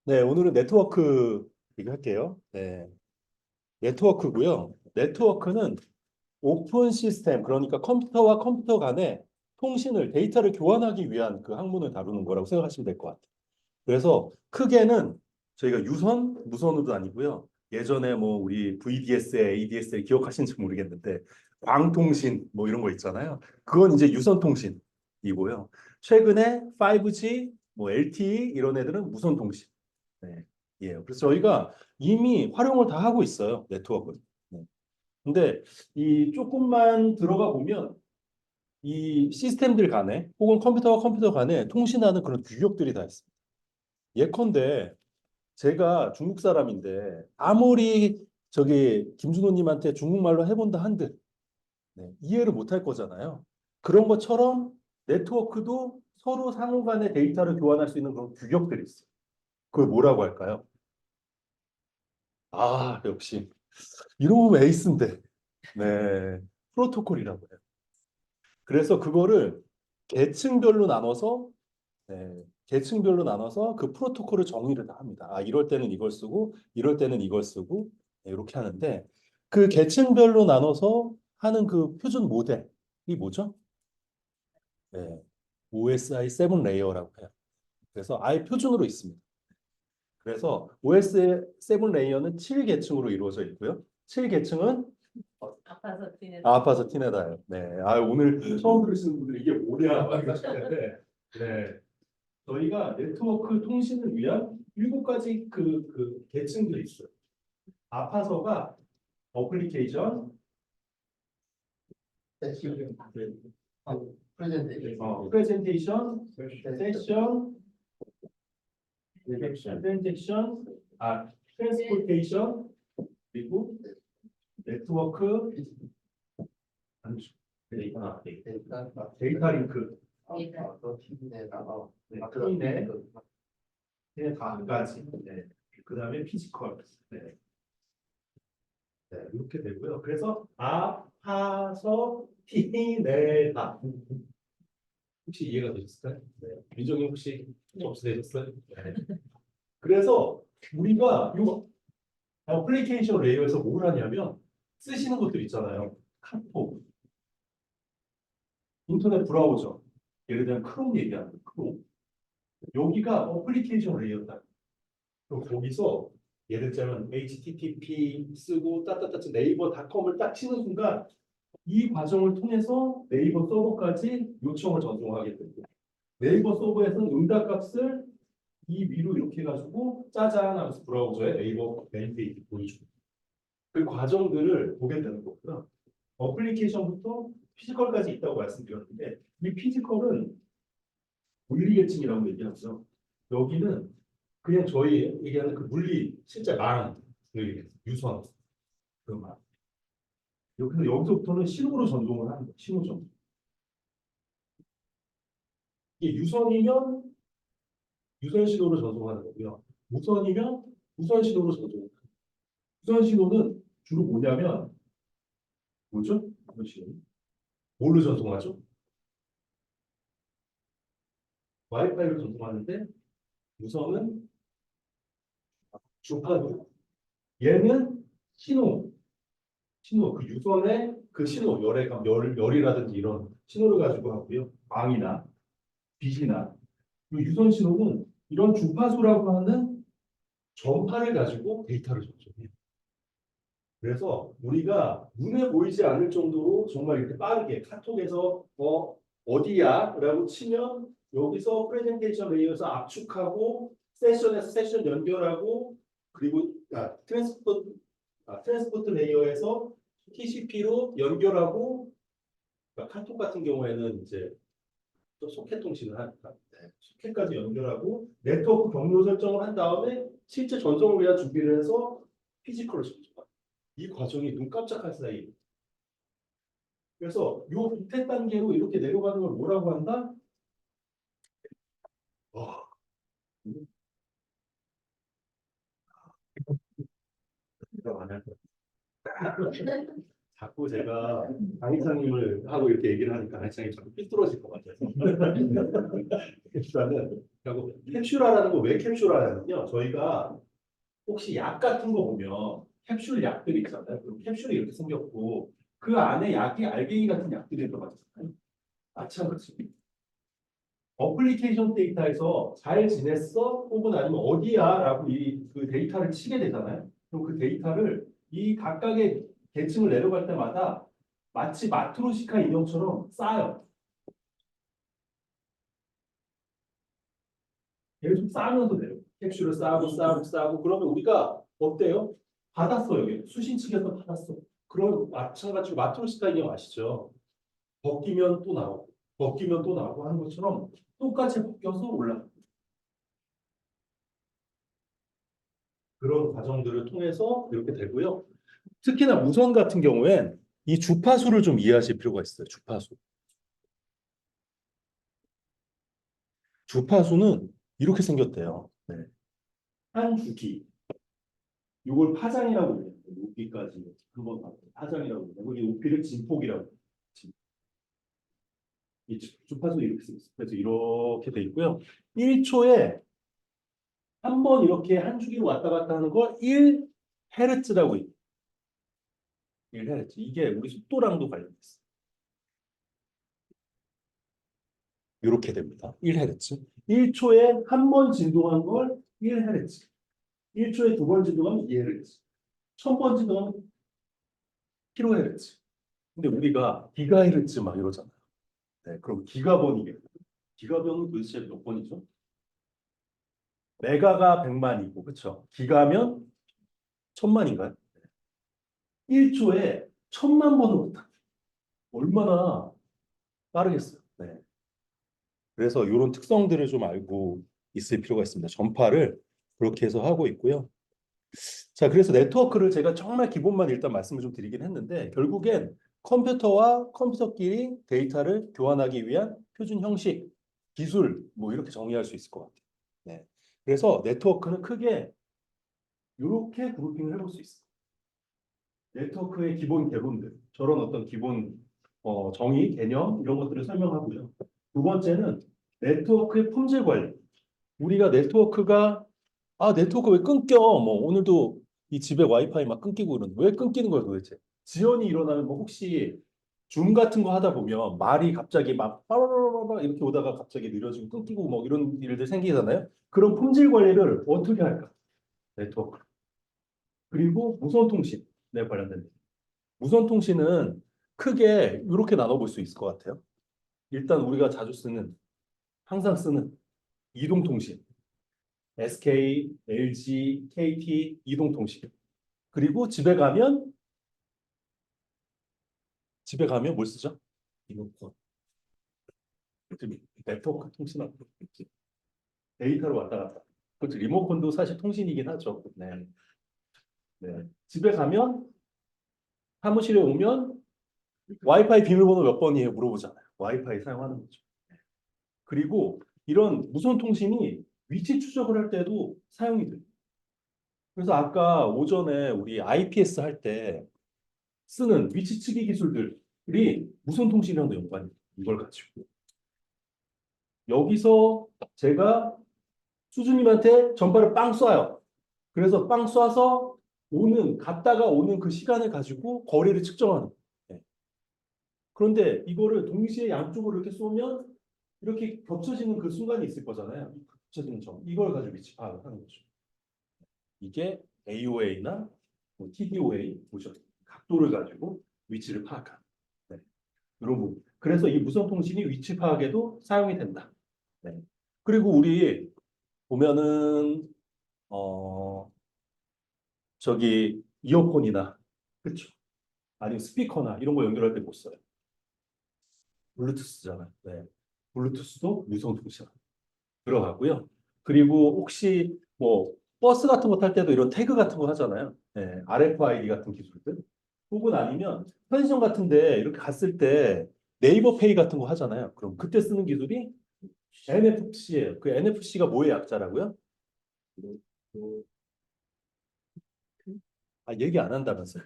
네, 오늘은 네트워크 얘기할게요. 네, 네트워크고요. 네트워크는 오픈 시스템, 그러니까 컴퓨터와 컴퓨터 간의 통신을, 데이터를 교환하기 위한 그 학문을 다루는 거라고 생각하시면 될 것 같아요. 그래서 크게는 저희가 유선, 무선으로 아니고요. 예전에 뭐 우리 VDSL, ADSL 기억하시는지 모르겠는데 광통신 뭐 이런 거 있잖아요. 그건 이제 유선 통신이고요. 최근에 5G, 뭐 LTE 이런 애들은 무선 통신. 네. 예. 그래서 저희가 이미 활용을 다 하고 있어요. 네트워크는. 네. 근데 이 조금만 들어가 보면 이 시스템들 간에 혹은 컴퓨터와 컴퓨터 간에 통신하는 그런 규격들이 다 있습니다. 예컨대 제가 중국 사람인데 아무리 저기 김준호님한테 중국말로 해본다 한들 네, 이해를 못할 거잖아요. 그런 것처럼 네트워크도 서로 상호 간의 데이터를 교환할 수 있는 그런 규격들이 있어요. 그걸 뭐라고 할까요? 아, 역시. 이러면 에이스인데. 네. 프로토콜이라고 해요. 그래서 그거를 계층별로 나눠서, 네, 계층별로 나눠서 그 프로토콜을 정의를 다 합니다. 아, 이럴 때는 이걸 쓰고, 이럴 때는 이걸 쓰고, 네, 이렇게 하는데, 그 계층별로 나눠서 하는 그 표준 모델이 뭐죠? 네. OSI 7 레이어라고 해요. 그래서 아예 표준으로 있습니다. 그래서 OSI 7 레이어는 7계층으로 이루어져 있고요. 7계층은 아파서 티내다요. 네. 아, 오늘 처음 들으시는 분들이 이게 뭐냐 막 이러시는데, 네. 저희가 네트워크 통신을 위한 7가지 그 계층들이 있어요. 아파서가 어플리케이션, 프레젠테이션, 세션, 트랜잭션, 트랜스포테이션, 그리고 네트워크, 데이터 링크, 네, 네, 다까지. 네. 그다음에 피지컬. 네. 네, 이렇게 되고요. 그래서 아파서 티내다. 혹시 이해가 되셨어요? 네. 민정이 혹시 접수되셨어요? 네. 그래서 우리가 이 어플리케이션 레이어에서 뭘 하냐면 쓰시는 것들 있잖아요. 카톡, 인터넷 브라우저, 예를 들면 크롬 얘기하는 거, 크롬. 여기가 어플리케이션 레이어다. 그럼 거기서 예를 들자면 HTTP 쓰고 따따따 네이버닷컴을 딱 치는 순간 이 과정을 통해서 네이버 서버까지 요청을 전송하게 됩니다. 네이버 서버에서는 응답값을 이 위로 이렇게 해가지고 짜잔 하면서 브라우저에 네이버 메인 페이지 보여주고 그 과정들을 보게 되는 거고요. 어플리케이션부터 피지컬까지 있다고 말씀드렸는데 이 피지컬은 물리계층이라고 얘기하죠. 여기는 그냥 저희 얘기하는 그 물리 실제 망, 유선 그 망. 여기서부터는 신호로 전송을 하는 거예요. 신호 전송. 이게 유선이면 유선 신호로 전송하는 거고요. 무선이면 무선 신호로 전송하는 거예요. 무선 신호는 주로 뭐냐면 뭐죠? 무선 신호. 뭘로 전송하죠? 와이파이로 전송하는데 무선은 주파수. 얘는 신호. 신호, 그 유선의 그 신호, 열이라든지 이런 신호를 가지고 하고요. 광이나 빛이나. 그 유선 신호는 이런 주파수라고 하는 전파를 가지고 데이터를 전송해요. 그래서 우리가 눈에 보이지 않을 정도로 정말 이렇게 빠르게 카톡에서 어디야? 라고 치면 여기서 프레젠테이션 레이어에서 압축하고 세션에서 세션 연결하고 그리고 트랜스포트 레이어에서 TCP로 연결하고 그러니까 카톡 같은 경우에는 이제 또 소켓 통신을 하니까 소켓까지 연결하고 네트워크 경로 설정을 한 다음에 실제 전송을 위한 준비를 해서 피지컬을 전송합니다. 이 과정이 눈 깜짝할 사이. 그래서 요 밑에 단계로 이렇게 내려가는 걸 뭐라고 한다? 와, 이거 많이 할 거야. 자꾸 제가 강의장님을 하고 이렇게 얘기를 하니까 강의장이 자꾸 삐뚤어질 것 같아서. 일단은 그리고 캡슐화라는 거 왜 캡슐화냐면요. 저희가 혹시 약 같은 거 보면 캡슐 약들이 있잖아요. 그럼 캡슐이 이렇게 생겼고 그 안에 약이 알갱이 같은 약들이 들어가잖아요. 마찬가지. 어플리케이션 데이터에서 잘 지냈어? 혹은 아니면 어디야? 라고 그 데이터를 치게 되잖아요. 그럼 그 데이터를 이 각각의 계층을 내려갈 때마다 마치 마트로시카 인형처럼 쌓아요. 계속 쌓으면서 내려. 캡슐을 쌓고 쌓고 쌓고 그러면 우리가 어때요? 받았어 여기 수신 측에서 받았어. 그럼 마찬가지로 마트로시카 인형 아시죠? 벗기면 또 나오고 벗기면 또 나오고 하는 것처럼 똑같이 벗겨서 올라가. 그런 과정들을 통해서 이렇게 되고요. 특히나 무선 같은 경우엔 이 주파수를 좀 이해하실 필요가 있어요. 주파수. 주파수는 이렇게 생겼대요. 네. 한 주기. 이걸 파장이라고 해요. 높이까지 한번 파장이라고 해요. 여기 높이를 진폭이라고 해요. 이 주파수 이렇게 생겼어요. 그래서 이렇게 돼 있고요. 1초에 한 번 이렇게 한 주기로 왔다 갔다 하는 걸 1헤르츠라고 해요. 1헤르츠. 이게 우리 속도랑도 관련됐어요. 이렇게 됩니다. 1헤르츠. 1초에 한 번 진동한 걸 1헤르츠. 1초에 두 번 진동하면 2헤르츠. 1000번 진동하면 킬로헤르츠. 근데 우리가 기가헤르츠 막 이러잖아요. 네, 그럼 기가번이겠죠. 기가번은 도대체 몇 번이죠? 메가가 100만이고, 그렇죠? 기가면 1000만인가요? 1초에 1000만 번을 못합니다. 얼마나 빠르겠어요. 네. 그래서 이런 특성들을 좀 알고 있을 필요가 있습니다. 전파를 그렇게 해서 하고 있고요. 자, 그래서 네트워크를 제가 정말 기본만 일단 말씀을 좀 드리긴 했는데 결국엔 컴퓨터와 컴퓨터끼리 데이터를 교환하기 위한 표준 형식, 기술 뭐 이렇게 정리할 수 있을 것 같아요. 네. 그래서 네트워크는 크게 이렇게 그룹핑을 해볼 수 있어요. 네트워크의 기본 개론들, 저런 어떤 기본 정의, 개념 이런 것들을 설명하고요. 두 번째는 네트워크의 품질 관리. 우리가 네트워크 왜 끊겨? 뭐 오늘도 이 집에 와이파이 막 끊기고 이러는데 왜 끊기는 거야 도대체? 지연이 일어나면 뭐 혹시 줌 같은 거 하다 보면 말이 갑자기 막 빠라라라라 이렇게 오다가 갑자기 느려지고 끊기고 뭐 이런 일들 생기잖아요. 그런 품질 관리를 어떻게 할까? 네트워크. 그리고 무선 통신에 관련된 무선 통신은 크게 이렇게 나눠볼 수 있을 것 같아요. 일단 우리가 자주 쓰는 항상 쓰는 이동 통신. SK, LG, KT 이동통신. 그리고 집에 가면 뭘 쓰죠? 리모컨. 네트워크 통신하고 데이터로 왔다 갔다. 그렇죠. 리모컨도 사실 통신이긴 하죠. 네. 네. 집에 가면 사무실에 오면 와이파이 비밀번호 몇 번이에요? 물어보잖아요. 와이파이 사용하는 거죠. 그리고 이런 무선 통신이 위치 추적을 할 때도 사용이 돼요. 그래서 아까 오전에 우리 IPS 할 때 쓰는 위치 측기 기술들이 무선 통신이랑도 연관이 돼요. 이걸 가지고. 여기서 제가 수주님한테 전파를 빵 쏴요. 그래서 빵 쏴서 갔다가 오는 그 시간을 가지고 거리를 측정하는 거예요. 네. 그런데 이거를 동시에 양쪽으로 이렇게 쏘면 이렇게 겹쳐지는 그 순간이 있을 거잖아요. 겹쳐지는 점. 이걸 가지고 위치 파악을 하는 거죠. 이게 AOA나 TDOA 보죠. 각도를 가지고 위치를 파악하는. 네. 이런 부분. 그래서 이 무선 통신이 위치 파악에도 사용이 된다. 네. 그리고 우리 보면은 어 저기 이어폰이나 그렇죠. 아니면 스피커나 이런 거 연결할 때 못 써요. 블루투스잖아요. 네. 블루투스도 무선 통신 들어가고요. 그리고 혹시 뭐 버스 같은 거 탈 때도 이런 태그 같은 거 하잖아요. 네. RFID 같은 기술들. 혹은 아니면 편의점 같은데 이렇게 갔을 때 네이버 페이 같은 거 하잖아요. 그럼 그때 쓰는 기술이 NFC예요. 그 NFC가 뭐의 약자라고요? 아, 얘기 안 한다면서요.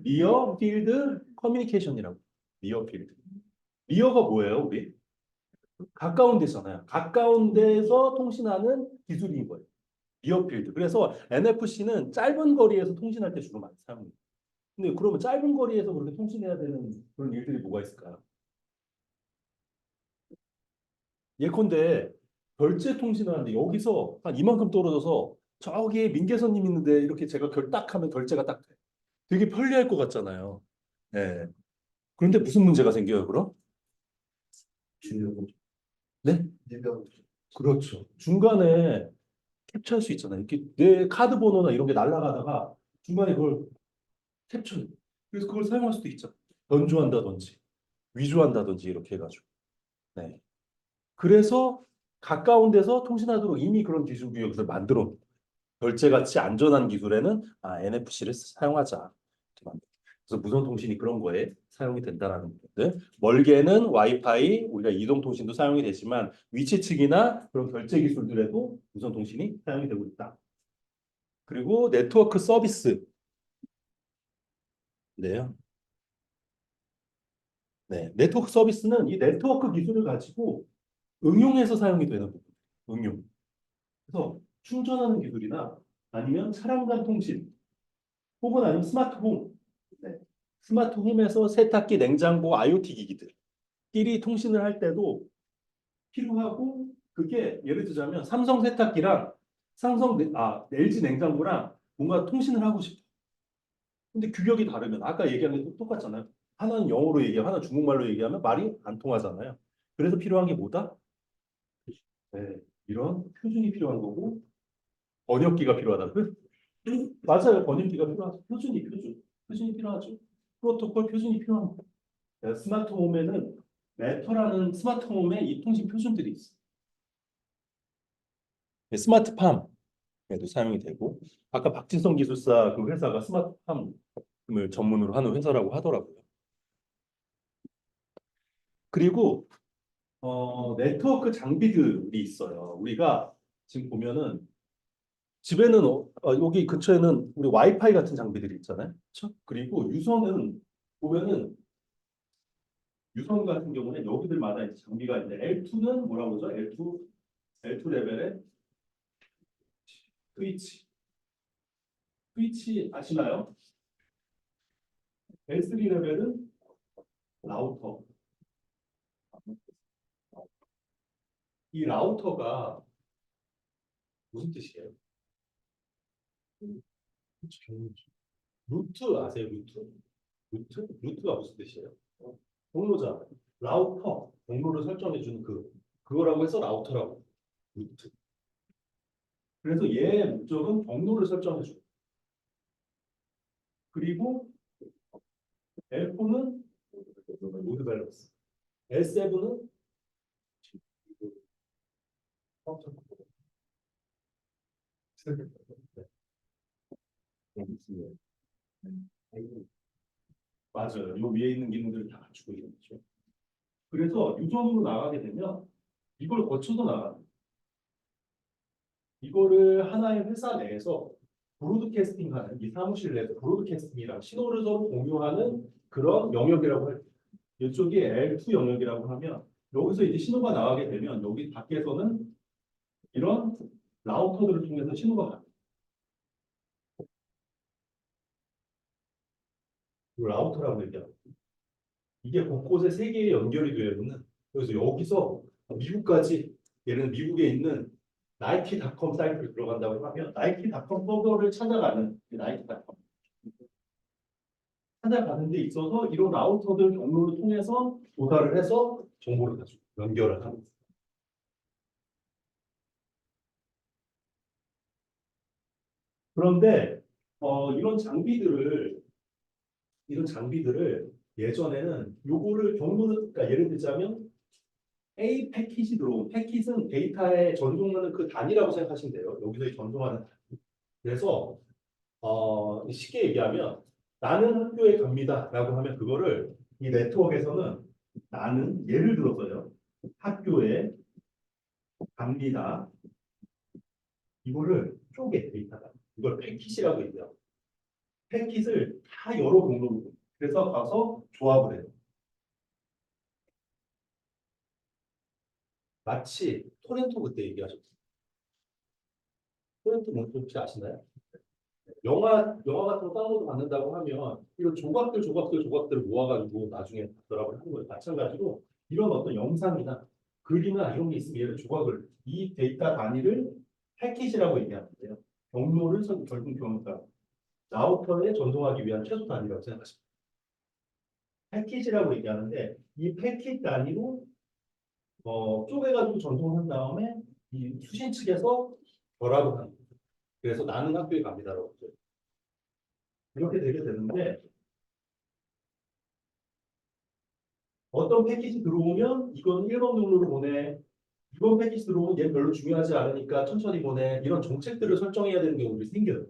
리어 필드 커뮤니케이션이라고. 리어 필드. 리어가 뭐예요, 우리? 가까운 데잖아요. 가까운 데서 통신하는 기술인 거예요. 리어 필드. 그래서 NFC는 짧은 거리에서 통신할 때 주로 많이 사용해요. 근데 그러면 짧은 거리에서 그렇게 통신해야 되는 그런 일들이 뭐가 있을까요? 예컨대 결제 통신을 하는데 여기서 한 이만큼 떨어져서 저기 민계선님 있는데 이렇게 제가 딱 하면 결제가 딱 돼. 되게 편리할 것 같잖아요. 네. 그런데 무슨 문제가 생겨요, 그럼? 네? 그렇죠. 중간에 캡처할 수 있잖아요. 이렇게 내 카드 번호나 이런 게 날아가다가 중간에 그걸 캡처해. 그래서 그걸 사용할 수도 있죠. 변조한다든지 위조한다든지 이렇게 해가지고. 네. 그래서 가까운 데서 통신하도록 이미 그런 기술 구역을 만들어. 결제같이 안전한 기술에는 NFC를 사용하자. 그래서 무선 통신이 그런 거에 사용이 된다라는 건데 멀게는 와이파이 우리가 이동 통신도 사용이 되지만 위치 측이나 그런 결제 기술들에도 무선 통신이 사용이 되고 있다. 그리고 네트워크 서비스. 네요. 네, 네트워크 서비스는 이 네트워크 기술을 가지고 응용해서 사용이 되는 부분. 응용. 그래서 충전하는 기술이나 아니면 차량 간 통신 혹은 아니면 스마트홈. 네. 스마트홈에서 세탁기, 냉장고, IoT 기기들끼리 통신을 할 때도 필요하고 그게 예를 들자면 삼성 세탁기랑 LG 냉장고랑 뭔가 통신을 하고 싶어. 근데 규격이 다르면 아까 얘기한 게 똑같잖아요. 하나는 영어로 얘기하면 하나는 중국말로 얘기하면 말이 안 통하잖아요. 그래서 필요한 게 뭐다? 네, 이런 표준이 필요한 거고 번역기가 필요하다. 맞아요. 번역기가 필요하죠. 표준이 필요하죠. 프로토콜 표준이 필요한 거. 스마트홈에는 매터라는 스마트홈에 이 통신 표준들이 있어요. 스마트팜에도 사용이 되고 아까 박진성 기술사 그 회사가 스마트팜을 전문으로 하는 회사라고 하더라고요. 그리고 네트워크 장비들이 있어요. 우리가 지금 보면은 집에는 여기 근처에는 우리 와이파이 같은 장비들이 있잖아요. 그렇죠? 그리고 유선은 보면은 유선 같은 경우는 여기들마다 이제 장비가 있는데 L2는 뭐라고 그러죠? L2 레벨의 스위치. 스위치 아시나요? L3 레벨은 라우터. 이 라우터가 무슨 뜻이에요? 루트 아세요? 루트? 루트가 무슨 뜻이에요? 경로자. 라우터. 경로를 설정해 주는 그거라고 해서 라우터라고. 루트. 그래서 얘의 목적은 경로를 설정해 줘. 그리고 L4는 로드 밸런스. L7은 맞아요. 요 위에 있는 기능들을 다 갖추고 있는 거죠. 그래서 유선으로 나가게 되면 이걸 거쳐서 나가는 이거를 하나의 회사 내에서 브로드캐스팅하는 이 사무실 내에서 브로드캐스팅이랑 신호를 서로 공유하는 그런 영역이라고 할게요. 이쪽이 L2 영역이라고 하면 여기서 이제 신호가 나가게 되면 여기 밖에서는 이런 라우터들을 통해서 신호가 가요. 라우터라고 얘기하고 이게 곳곳에 세 개의 연결이 되어 있는 그래서 여기서 미국까지 예를 들어 미국에 있는 나이키닷컴 사이트를 들어간다고 하면 나이키닷컴 서버를 찾아가는 나이키닷컴 찾아가는 데 있어서 이런 라우터들 경로를 통해서 조달을 해서 정보를 가지고 연결을 하는 거예요. 그런데 이런 장비들을 예전에는 요거를 경로를 그러니까 예를 들자면 A 패킷이 들어온 패킷은 데이터에 전송하는 그 단위라고 생각하시면 돼요. 여기서 전송하는 단위. 그래서 쉽게 얘기하면 나는 학교에 갑니다라고 하면 그거를 이 네트워크에서는 나는 예를 들어서요 학교에 갑니다. 이거를 쪼개 데이터다. 이걸 패킷이라고 얘기해요. 패킷을 다 여러 공로로 그래서 가서 조합을 해요. 마치 토렌토 그때 얘기하셨죠. 토렌토 뭔지 혹시 아시나요? 영화 같은 거 다운로드 받는다고 하면 이런 조각들을 모아가지고 나중에 드랍을 하는 거예요. 마찬가지로 이런 어떤 영상이나 글이나 이런 게 있으면 얘를 조각을 이 데이터 단위를 패킷이라고 얘기하는데요. 경로를 결국 그러니까 라우터에 전송하기 위한 최소 단위라고 생각하시면 돼요. 패킷이라고 얘기하는데 이 패킷 단위로 쪼개가지고 전송한 다음에 이 수신 측에서 결합을 하는 거예요. 그래서 나는 학교에 갑니다라고 이렇게 되게 되는데 어떤 패키지 들어오면 이건 1번 경로로 보내. 2번 패키지 들어오면 얘 별로 중요하지 않으니까 천천히 보내. 이런 정책들을 설정해야 되는 경우들이 생겨요.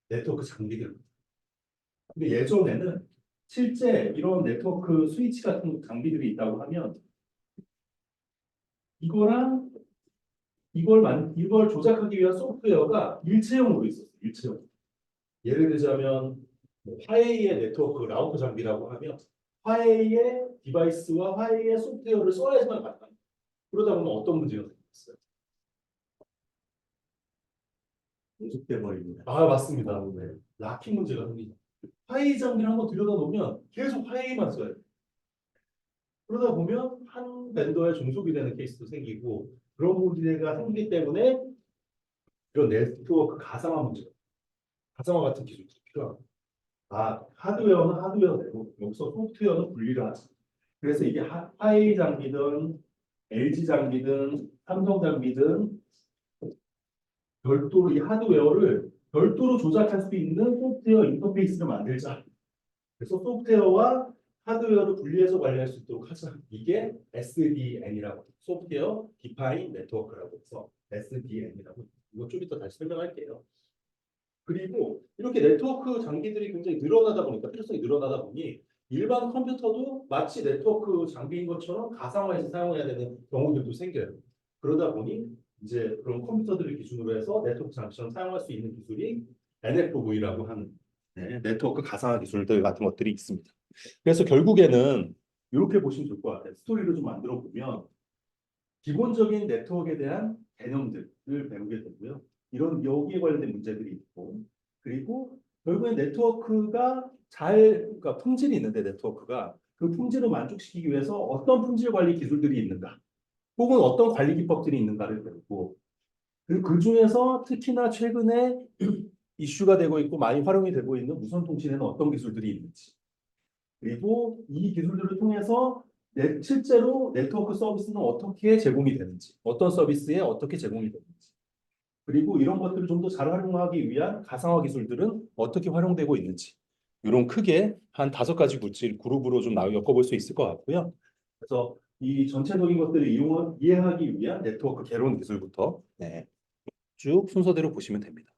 네트워크 장비들. 근데 예전에는 실제 이런 네트워크 스위치 같은 장비들이 있다고 하면 이거랑 이걸 조작하기 위한 소프트웨어가 일체형으로 있었어요. 일체형. 예를 들자면 뭐 화웨이의 네트워크 라우터 장비라고 하면 화웨이의 디바이스와 화웨이의 소프트웨어를 써야지만 가능합니다. 그러다 보면 어떤 문제가 생겼어요? 연속돼 버립니다. 아, 맞습니다. 네. 락킹 문제가 생기죠. 화웨이 장비를 한번 들여다보면 계속 화웨이만 써요. 그러다 보면 한 벤더에 중속이 되는 케이스도 생기고 그런 문제가 생기기 때문에 이런 네트워크 가상화 문제, 가상화 같은 기술이 필요합니다. 아, 하드웨어는 하드웨어대로 여기서 소프트웨어는 분리를 하지. 그래서 이게 화웨이 장비든 LG 장비든 삼성 장비든 별도로 이 하드웨어를 별도로 조작할 수 있는 소프트웨어 인터페이스를 만들자. 그래서 소프트웨어와 하드웨어를 분리해서 관리할 수 있도록 하자. 이게 SDN이라고 소프트웨어 디파인 네트워크라고 해서 SDN이라고 이거 좀 이따 다시 설명할게요. 그리고 이렇게 네트워크 장비들이 굉장히 늘어나다 보니까 필요성이 늘어나다 보니 일반 컴퓨터도 마치 네트워크 장비인 것처럼 가상화해서 사용해야 되는 경우들도 생겨요. 그러다 보니 이제 그런 컴퓨터들을 기준으로 해서 네트워크 장비처럼 사용할 수 있는 기술이 NFV라고 하는 네트워크 가상화 기술들 같은 것들이 있습니다. 그래서 결국에는 이렇게 보시면 좋을 것 같아요. 스토리를 좀 만들어 보면 기본적인 네트워크에 대한 개념들을 배우게 되고요. 이런 여기에 관련된 문제들이 있고 그리고 결국에 네트워크가 그러니까 품질이 있는데 네트워크가 그 품질을 만족시키기 위해서 어떤 품질 관리 기술들이 있는가 혹은 어떤 관리 기법들이 있는가를 배우고 그리고 그 중에서 특히나 최근에 이슈가 되고 있고 많이 활용이 되고 있는 무선 통신에는 어떤 기술들이 있는지 그리고 이 기술들을 통해서 실제로 네트워크 서비스는 어떻게 제공이 되는지, 어떤 서비스에 어떻게 제공이 되는지, 그리고 이런 것들을 좀 더 잘 활용하기 위한 가상화 기술들은 어떻게 활용되고 있는지, 이런 크게 한 5가지 물질 그룹으로 좀 엮어볼 수 있을 것 같고요. 그래서 이 전체적인 것들을 이해하기 위한 네트워크 개론 기술부터 쭉 순서대로 보시면 됩니다.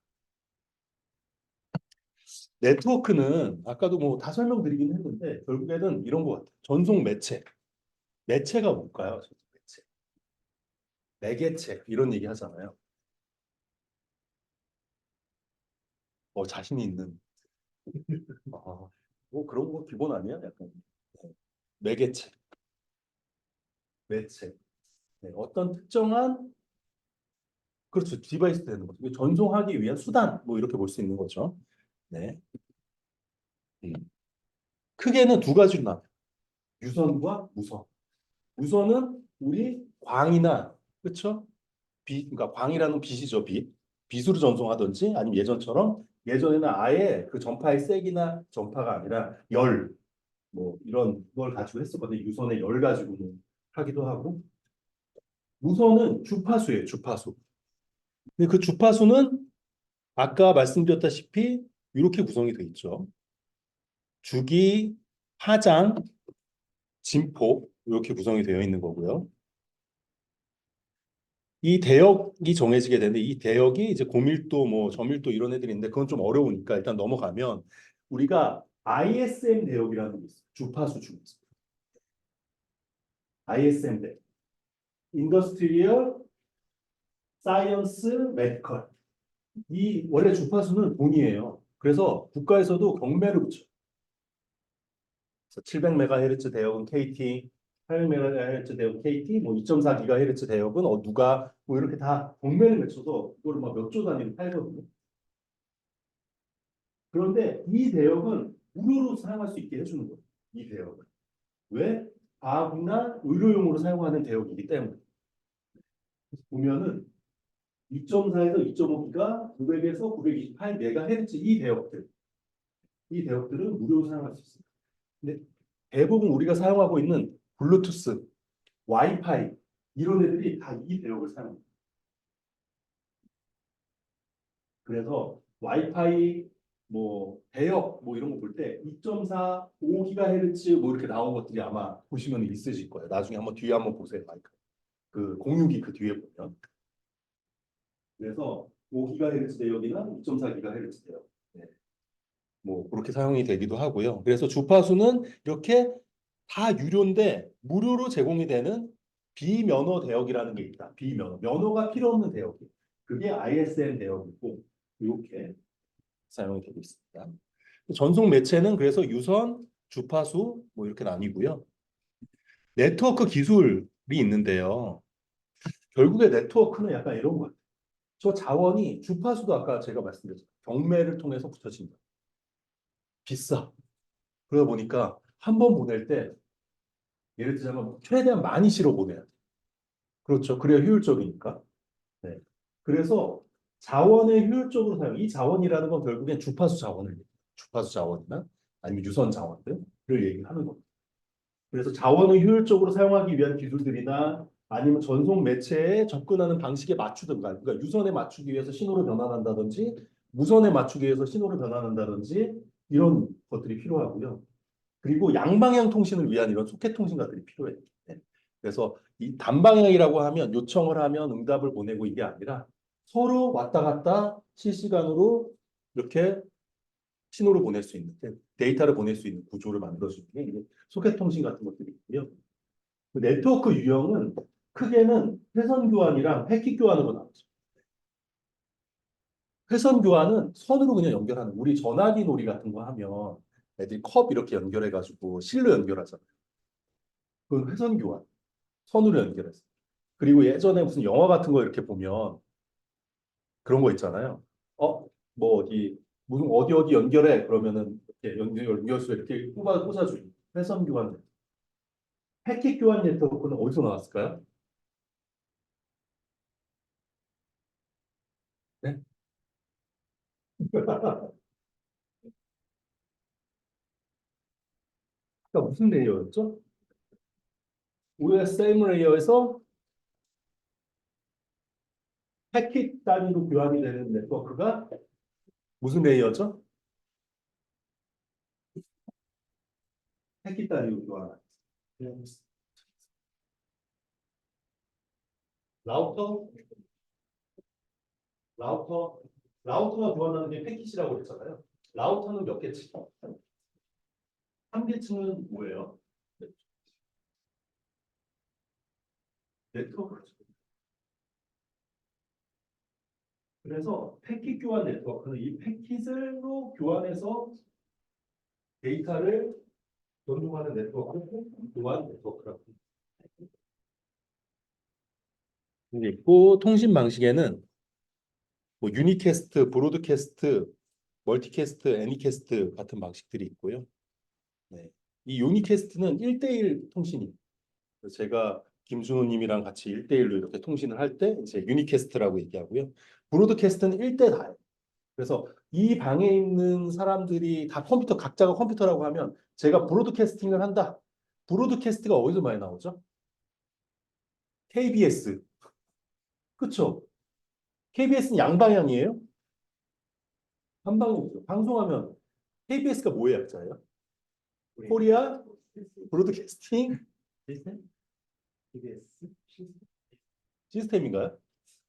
네트워크는 아까도 뭐 다 설명드리긴 했는데 결국에는 이런 것 같아요. 전송 매체. 매체가 뭘까요? 매체. 매개체 이런 얘기 하잖아요. 자신이 있는. 뭐 그런 거 기본 아니야? 약간. 매개체, 매체. 네, 어떤 특정한 그렇죠. 디바이스 되는 거죠. 전송하기 위한 수단 뭐 이렇게 볼 수 있는 거죠. 네. 음. 크게는 2가지로 나눠요. 유선과 무선. 무선은 우리 광이나 그렇죠? 그러니까 광이라는 빛이죠, 빛. 빛으로 전송하든지 아니면 예전에는 아예 그 전파의 색이나 전파가 아니라 열, 뭐 이런 걸 가지고 했었거든요. 유선의 열 가지고 하기도 하고. 무선은 주파수예요, 주파수. 근데 그 주파수는 아까 말씀드렸다시피 이렇게 구성이 되어 있죠. 주기, 파장, 진폭 이렇게 구성이 되어 있는 거고요. 이 대역이 정해지게 되는데 이 대역이 이제 고밀도 뭐 저밀도 이런 애들이 있는데 그건 좀 어려우니까 일단 넘어가면 우리가 ISM 대역이라는 게 있어요. 주파수 중에서. ISM 대역. 인더스트리얼 사이언스 메디컬. 이 원래 주파수는 돈이에요. 그래서 국가에서도 경매를 붙여요. 700MHz 대역은 KT, 800MHz 대역 KT, 뭐 2.4GHz 대역은 누가 뭐 이렇게 다 동매를 맺혀서 이걸 막 몇 조 단위로 팔거든요. 그런데 이 대역은 무료로 사용할 수 있게 해주는 거예요. 이 대역은. 왜? 과학이나 의료용으로 사용하는 대역이기 때문에. 보면은 2.4에서 2.5기가 900에서 928MHz 이 대역들은 무료로 사용할 수 있습니다. 근데 대부분 우리가 사용하고 있는 블루투스, 와이파이 이런 애들이 다 이 대역을 사용합니다. 그래서 와이파이 뭐 대역 뭐 이런 거 볼 때 2.4, 5GHz 뭐 이렇게 나온 것들이 아마 보시면 있으실 거예요. 나중에 한번 뒤에 한번 보세요. 마이크. 그 공유기 그 뒤에 보면. 그래서 5GHz 대역이나 2.4GHz 대역. 네. 뭐 그렇게 사용이 되기도 하고요. 그래서 주파수는 이렇게 다 유료인데 무료로 제공이 되는 비면허 대역이라는 게 있다. 면허가 필요 없는 대역이. 그게 ISM 대역이고 이렇게 사용이 되고 있습니다. 전송 매체는 그래서 유선, 주파수 뭐 이렇게 나뉘고요. 네트워크 기술이 있는데요. 결국에 네트워크는 약간 이런 것 같아요. 저 자원이 주파수도 아까 제가 말씀드렸죠. 경매를 통해서 붙여진다. 비싸. 그러다 보니까 한 번 보낼 때 예를 들자면 최대한 많이 실어 보내야 돼. 그렇죠. 그래야 효율적이니까. 네. 그래서 자원을 효율적으로 사용. 이 자원이라는 건 결국엔 주파수 자원이나 아니면 유선 자원들을 얘기하는 겁니다. 그래서 자원을 효율적으로 사용하기 위한 기술들이나 아니면 전송 매체에 접근하는 방식에 맞추든가, 그러니까 유선에 맞추기 위해서 신호를 변환한다든지, 무선에 맞추기 위해서 신호를 변환한다든지 이런 것들이 필요하고요. 그리고 양방향 통신을 위한 이런 소켓 통신가들이 필요해요. 네. 그래서 이 단방향이라고 하면 요청을 하면 응답을 보내고 이게 아니라 서로 왔다 갔다 실시간으로 이렇게 신호를 보낼 수 있는 데이터를 보낼 수 있는 구조를 만들어주는 게 이제 소켓 통신 같은 것들이 있고요. 그 네트워크 유형은 크게는 회선 교환이랑 패킷 교환으로 나오죠. 회선 교환은 선으로 그냥 연결하는 우리 전화기 놀이 같은 거 하면 애들이 컵 이렇게 연결해가지고 실로 연결하잖아요. 그건 회선 교환. 선으로 연결해서. 그리고 예전에 무슨 영화 같은 거 이렇게 보면 그런 거 있잖아요. 뭐 무슨 어디 연결해 그러면은 이렇게 연결수 이렇게 꽂아주고 회선 교환. 패킷 교환 네트워크는 어디서 나왔을까요? 네? 그러니까 무슨 레이어였죠? OSM 레이어에서 패킷 단위로 교환이 되는 네트워크가 무슨 레이어죠? 패킷 단위로 교환. 라우터, 라우터, 라우터가 교환하는 게 패킷이라고 그랬잖아요. 라우터는 몇 개층? 한 개층은 뭐예요? 네트워크죠. 그래서 패킷 교환 네트워크는 이 패킷으로 교환해서 데이터를 전송하는 네트워크, 교환 네트워크라고. 이게 있고 통신 방식에는 뭐 유니캐스트, 브로드캐스트, 멀티캐스트, 애니캐스트 같은 방식들이 있고요. 네. 이 유니캐스트는 1대1 통신이에요. 그래서 제가 김준호님이랑 같이 1대1로 이렇게 통신을 할 때 이제 유니캐스트라고 얘기하고요. 브로드캐스트는 1대 다예요. 그래서 이 방에 있는 사람들이 다 각자가 컴퓨터라고 하면 제가 브로드캐스팅을 한다. 브로드캐스트가 어디서 많이 나오죠? KBS. 그렇죠? KBS는 양방향이에요? 한방향이죠. 방송하면 KBS가 뭐의 약자예요? 코리아 브로드캐스팅 시스템인가요?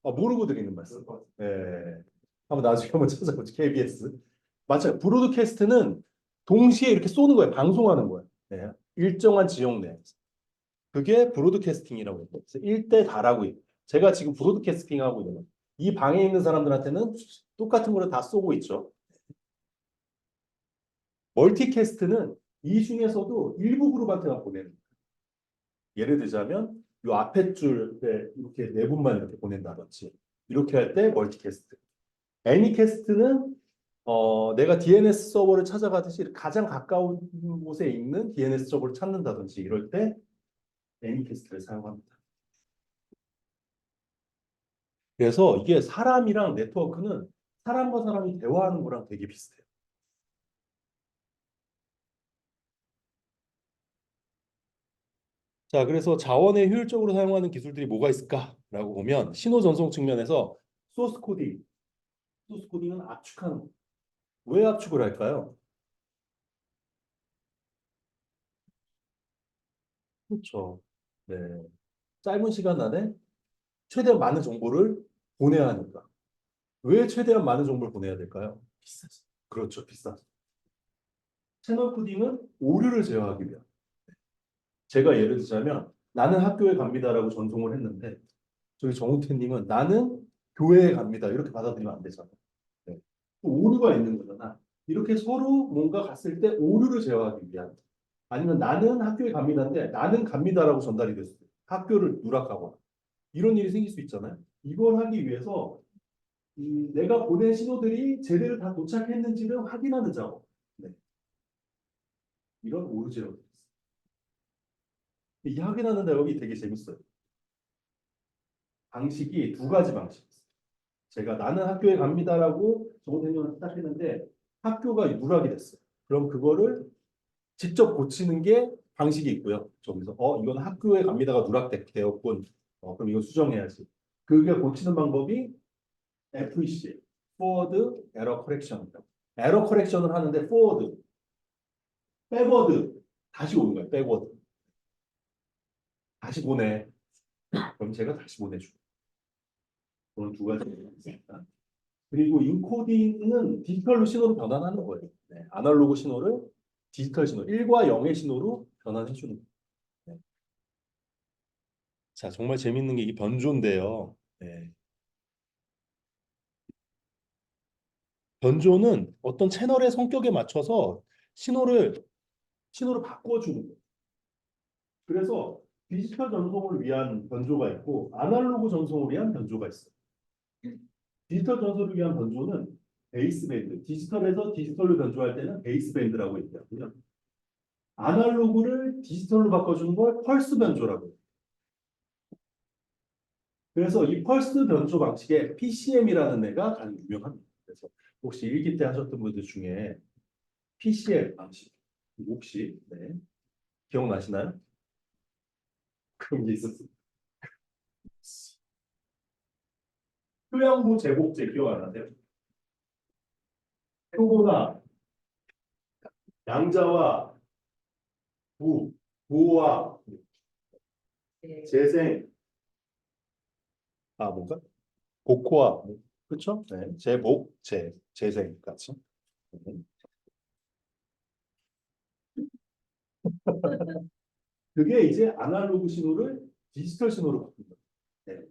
모르고 드리는 말씀. 네. 나중에 한번 찾아보죠. KBS. 맞아요. 브로드캐스트는 동시에 이렇게 쏘는 거예요. 방송하는 거예요. 네. 일정한 지역 내에서. 그게 브로드캐스팅이라고 해요. 그래서 1대 다라고 해요. 제가 지금 브로드캐스팅 하고 있는 거예요. 이 방에 있는 사람들한테는 똑같은 거를 다 쏘고 있죠. 멀티캐스트는 이 중에서도 일부 그룹한테만 보내는 거예요. 예를 들자면 이 앞에 줄에 이렇게 네 분만 이렇게 보낸다든지 이렇게 할 때 멀티캐스트. 애니캐스트는 내가 DNS 서버를 찾아가듯이 가장 가까운 곳에 있는 DNS 서버를 찾는다든지 이럴 때 애니캐스트를 사용합니다. 그래서 이게 사람이랑 네트워크는 사람과 사람이 대화하는 거랑 되게 비슷해요. 자, 그래서 자원을 효율적으로 사용하는 기술들이 뭐가 있을까라고 보면 신호 전송 측면에서 소스 코딩, 소스 코딩은 압축하는 거. 왜 압축을 할까요? 그렇죠. 네. 짧은 시간 안에 최대한 많은 정보를 보내야 하니까. 왜 최대한 많은 정보를 보내야 될까요? 비싸죠. 그렇죠. 비싸죠. 채널 코딩은 오류를 제어하기 위한. 제가 예를 들자면 나는 학교에 갑니다라고 전송을 했는데 저기 정우태님은 나는 교회에 갑니다. 이렇게 받아들이면 안 되잖아요. 네. 오류가 있는 거잖아. 이렇게 서로 뭔가 갔을 때 오류를 제어하기 위한. 아니면 나는 학교에 갑니다인데 나는 갑니다라고 전달이 됐어요. 학교를 누락하거나. 이런 일이 생길 수 있잖아요. 이걸 하기 위해서 내가 보낸 신호들이 제대로 다 도착했는지를 확인하는 작업. 네. 이런 오류 제어가 있어요. 이 확인하는 작업이 되게 재밌어요. 방식이 두 가지 방식이 있어요. 제가 나는 학교에 갑니다라고 정선생님한테 딱 했는데 학교가 누락이 됐어요. 그럼 그거를 직접 고치는 게 방식이 있고요. 저기서 이건 학교에 갑니다가 누락되었군. 그럼 이거 수정해야지. 그게 고치는 방법이 FEC, Forward Error Correction입니다. 에러 커렉션을 하는데 forward, backward 다시 오는 거예요. backward. 다시 보내. 그럼 제가 다시 보내주고. 그런 두 가지가 있습니다. 그리고 인코딩은 디지털로 신호로 변환하는 거예요. 네, 아날로그 신호를 디지털 신호, 1과 0의 신호로 변환해 주는 거예요. 네. 자, 정말 재밌는 게 이게 변조인데요. 네. 변조는 어떤 채널의 성격에 맞춰서 신호를 바꿔주는 거예요. 그래서 디지털 전송을 위한 변조가 있고 아날로그 전송을 위한 변조가 있어요. 디지털 전송을 위한 변조는 베이스밴드, 디지털에서 디지털로 변조할 때는 베이스밴드라고 얘기하고요. 아날로그를 디지털로 바꿔주는 걸 펄스 변조라고 해요. 그래서 이 펄스 변조 방식에 PCM이라는 애가 가장 유명합니다. 그래서 혹시 일기 때 하셨던 분들 중에 PCM 방식 혹시 기억나시나요? 그런 게 있었어요. 휴양부 제복제 기억 안 나세요? 표고나 양자와 부, 부와 재생, 뭔가? 복호와, 그렇죠? 네. 재복, 재생 같이. 그게 이제 아날로그 신호를 디지털 신호로 바꾼다. 네.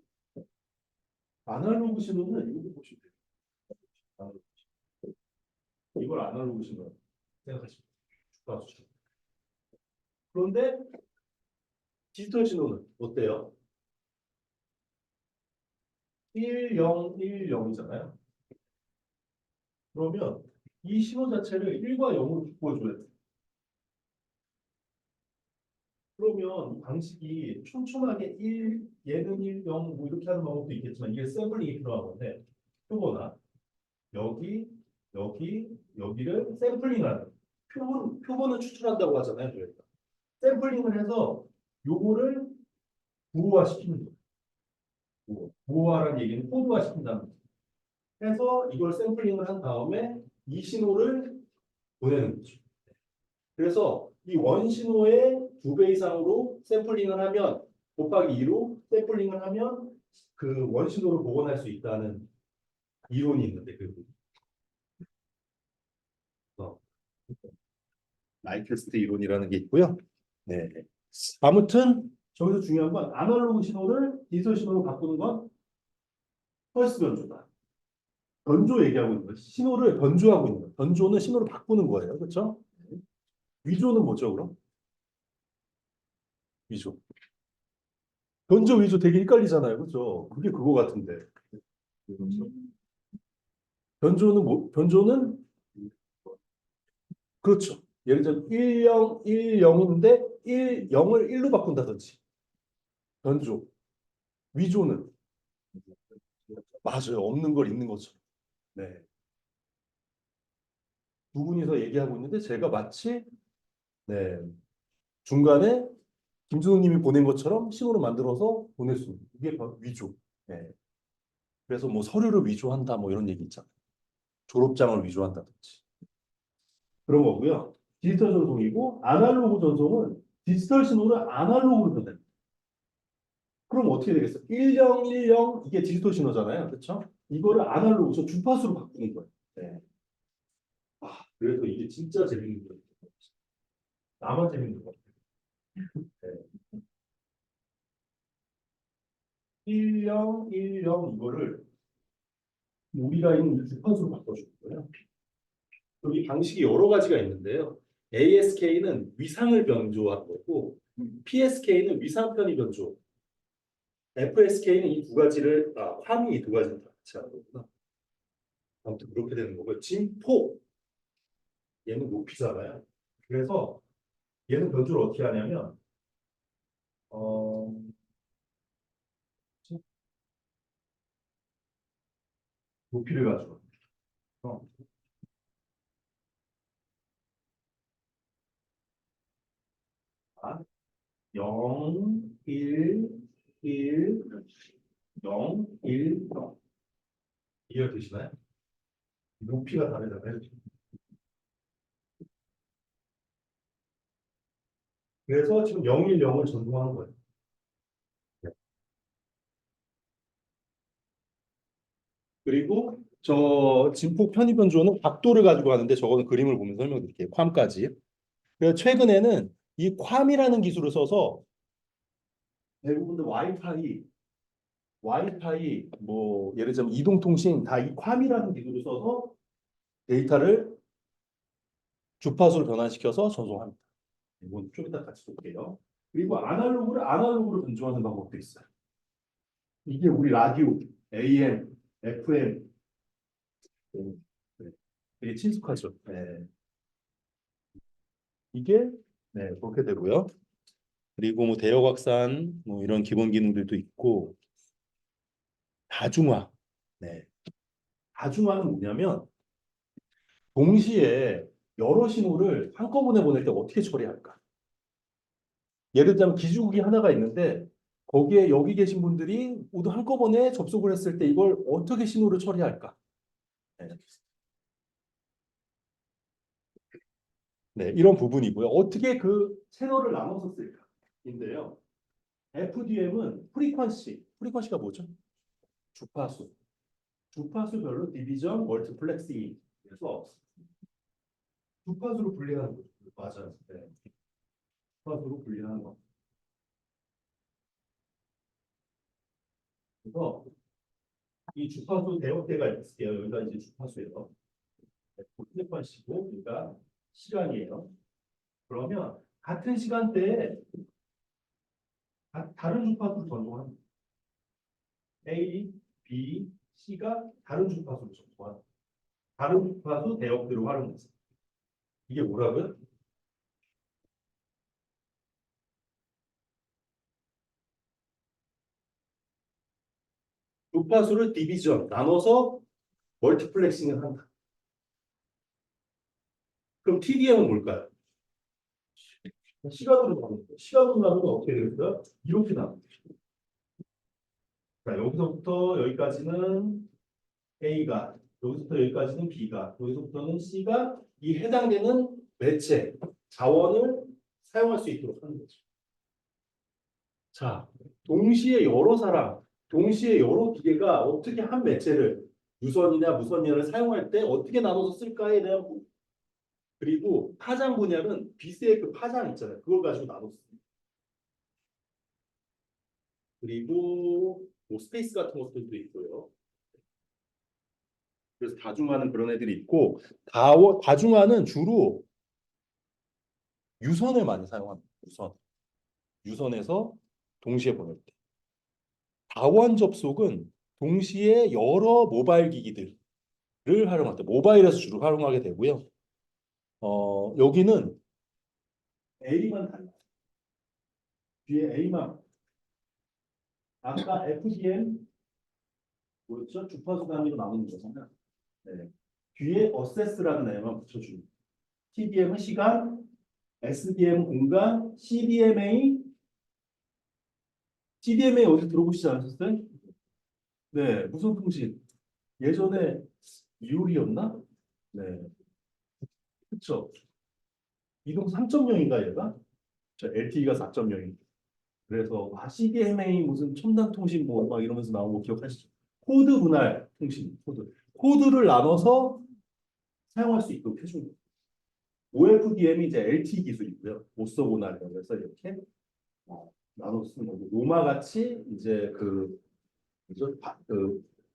아날로그 신호는 이거 보시면 돼요. 아날로그 신호. 이걸 아날로그 신호 생각하시면 돼요. 그런데 디지털 신호는 어때요? 1010이잖아요. 그러면 이 신호 자체를 1과 0으로 바꿔줘야 돼요. 그러면 방식이 촘촘하게 1, 얘는 1, 0, 뭐 이렇게 하는 방법도 있겠지만 이게 샘플링이 필요한 건데 표거나 여기를 샘플링하는 표본을 추출한다고 하잖아요. 저희가. 샘플링을 해서 요거를 부호화시키는 거예요. 부호화라는 얘기는 코드화시킨다는 거죠. 해서 이걸 샘플링을 한 다음에 이 신호를 보내는 거죠. 그래서 이 원신호의 2배 이상으로 샘플링을 하면 곱하기 2로 샘플링을 하면 그 원신호를 복원할 수 있다는 이론이 있는데 나이클스트 이론이라는 게 있고요. 네. 아무튼 저기서 중요한 건 아날로그 신호를 디지털 신호로 바꾸는 건 펄스 변조다. 변조 얘기하고 있는 거예요. 신호를 변조하고 있는 거예요. 변조는 신호를 바꾸는 거예요. 그렇죠? 위조는 뭐죠, 그럼? 위조. 변조 위조 되게 헷갈리잖아요. 그죠? 그게 그거 같은데. 변조는 뭐, 변조는 그렇죠. 예를 들어 10, 10인데 0을 1로 바꾼다든지. 변조. 위조는 맞아요. 없는 걸 있는 거죠. 네. 두 분이서 얘기하고 있는데 제가 마치 네, 중간에 김준호님이 보낸 것처럼 신호를 만들어서 보낼 수 있는 이게 바로 위조. 네. 그래서 뭐 서류를 위조한다 뭐 이런 얘기 있잖아요. 졸업장을 위조한다든지 그런 거고요. 디지털 전송이고 아날로그 전송은 디지털 신호를 아날로그로 보냅니다. 그럼 어떻게 되겠어요? 1010 이게 디지털 신호잖아요. 그렇죠? 이거를 아날로그 저 주파수로 바꾸는 거예요. 네. 아, 그래서 이게 진짜 재밌는 거예요. 나만 재밌는 거 같아요. 네. 1010 이거를 우리가 있는 이 주파수로 바꿔주는 거예요. 여기 방식이 여러 가지가 있는데요. ASK는 위상을 변조하는 거고, PSK는 위상 편의 변조, FSK는 이 두 가지를, 함이 이 두 가지를 다 같이 하는 거구나. 아무튼 그렇게 되는 거고요. 진포, 얘는 높이잖아요. 그래서 얘는 변조를 어떻게 하냐면, 어, 높이를 가지고, 어, 0, 1, 1, 0, 1, 0. 이해되시나요? 높이가 다르잖아요. 그래서 지금 010을 전송하는 거예요. 그리고 저 진폭 편의 변조는 각도를 가지고 하는데 저거는 그림을 보면 설명드릴게요. 괌까지. 그래서 최근에는 이 괌이라는 기술을 써서 대부분의 와이파이 뭐 예를 들면 이동통신 다 이 괌이라는 기술을 써서 데이터를 주파수로 변환시켜서 전송합니다. 이건 좀 이따 같이 볼게요. 그리고 아날로그를 아날로그로 변조하는 방법도 있어요. 이게 우리 라디오, AM, FM 네. 되게 친숙하죠. 네. 이게 네, 그렇게 되고요. 그리고 뭐 대역 확산 뭐 이런 기본 기능들도 있고 다중화. 네. 다중화는 뭐냐면 동시에 여러 신호를 한꺼번에 보낼 때 어떻게 처리할까? 예를 들면 기지국이 하나가 있는데 거기에 여기 계신 분들이 모두 한꺼번에 접속을 했을 때 이걸 어떻게 신호를 처리할까? 네. 네, 이런 부분이고요. 어떻게 그 채널을 나눠서 쓸까? 인데요. FDM은 프리퀀시가 뭐죠? 주파수. 주파수별로 디비전, 멀티플렉싱이 그래서 주파수로 분리하는 거죠. 맞아요. 네. 주파수로 분리하는 거. 그래서 이 주파수 대역대가 있을게요. 여기가 이제 주파수예요. 프리퀀시고 그러니까 시간이에요. 그러면 같은 시간대에 다른 주파수를 전송합니다. A, B, C가 다른 주파수를 전송합니다. 다른 주파수 대역대로 활용해서. 이게 뭐라고요? 주파수를 디비전, 나눠서 멀티플렉싱을 한다. 그럼 TDM은 뭘까요? 시간으로 나누는 거예요. 시간으로 나누면 어떻게 되겠어요? 이렇게 나눕니다. 자, 여기서부터 여기까지는 A가, 여기서부터 여기까지는 B가, 여기서부터는 C가 이 해당되는 매체, 자원을 사용할 수 있도록 하는 거죠. 자, 동시에 여러 사람, 동시에 여러 기계가 어떻게 한 매체를 유선이나 무선이나를 사용할 때 어떻게 나눠서 쓸까에 대한 그리고 파장 분야는 비스의 그 파장 있잖아요. 그걸 가지고 나눴습니다. 그리고 뭐 스페이스 같은 것들도 있고요. 그래서 다중화는 그런 애들이 있고 다중화는 주로 유선을 많이 사용합니다. 유선에서 동시에 보낼 때. 다원 접속은 동시에 여러 모바일 기기들을 활용한다. 모바일에서 주로 활용하게 되고요. 여기는 A만 달라. 뒤에 A만. 아까 FDM 뭐였죠? 주파수 단위로 나누는 거잖아요. 네. 뒤에 어세스라는 애만 붙여주는. TDM은 시간, SDM은 공간, CDMA 어디 들어보시지 않으셨어요? 네, 무슨 통신? 예전에 이율이었나? 네, 그쵸. 이동 3.0인가 얘가? 저 LTE가 4.0. 그래서 CDMA 무슨 첨단 통신 뭐 막 이러면서 나온 거 기억하시죠? 코드 분할 통신, 코드를 나눠서 사용할 수 있도록 해주는 거예요. OFDM이 이제 LTE 기술이고요. 오쏘분할이라고 해서 이렇게 나눠 쓰는 거고, 노마 같이 이제 그죠?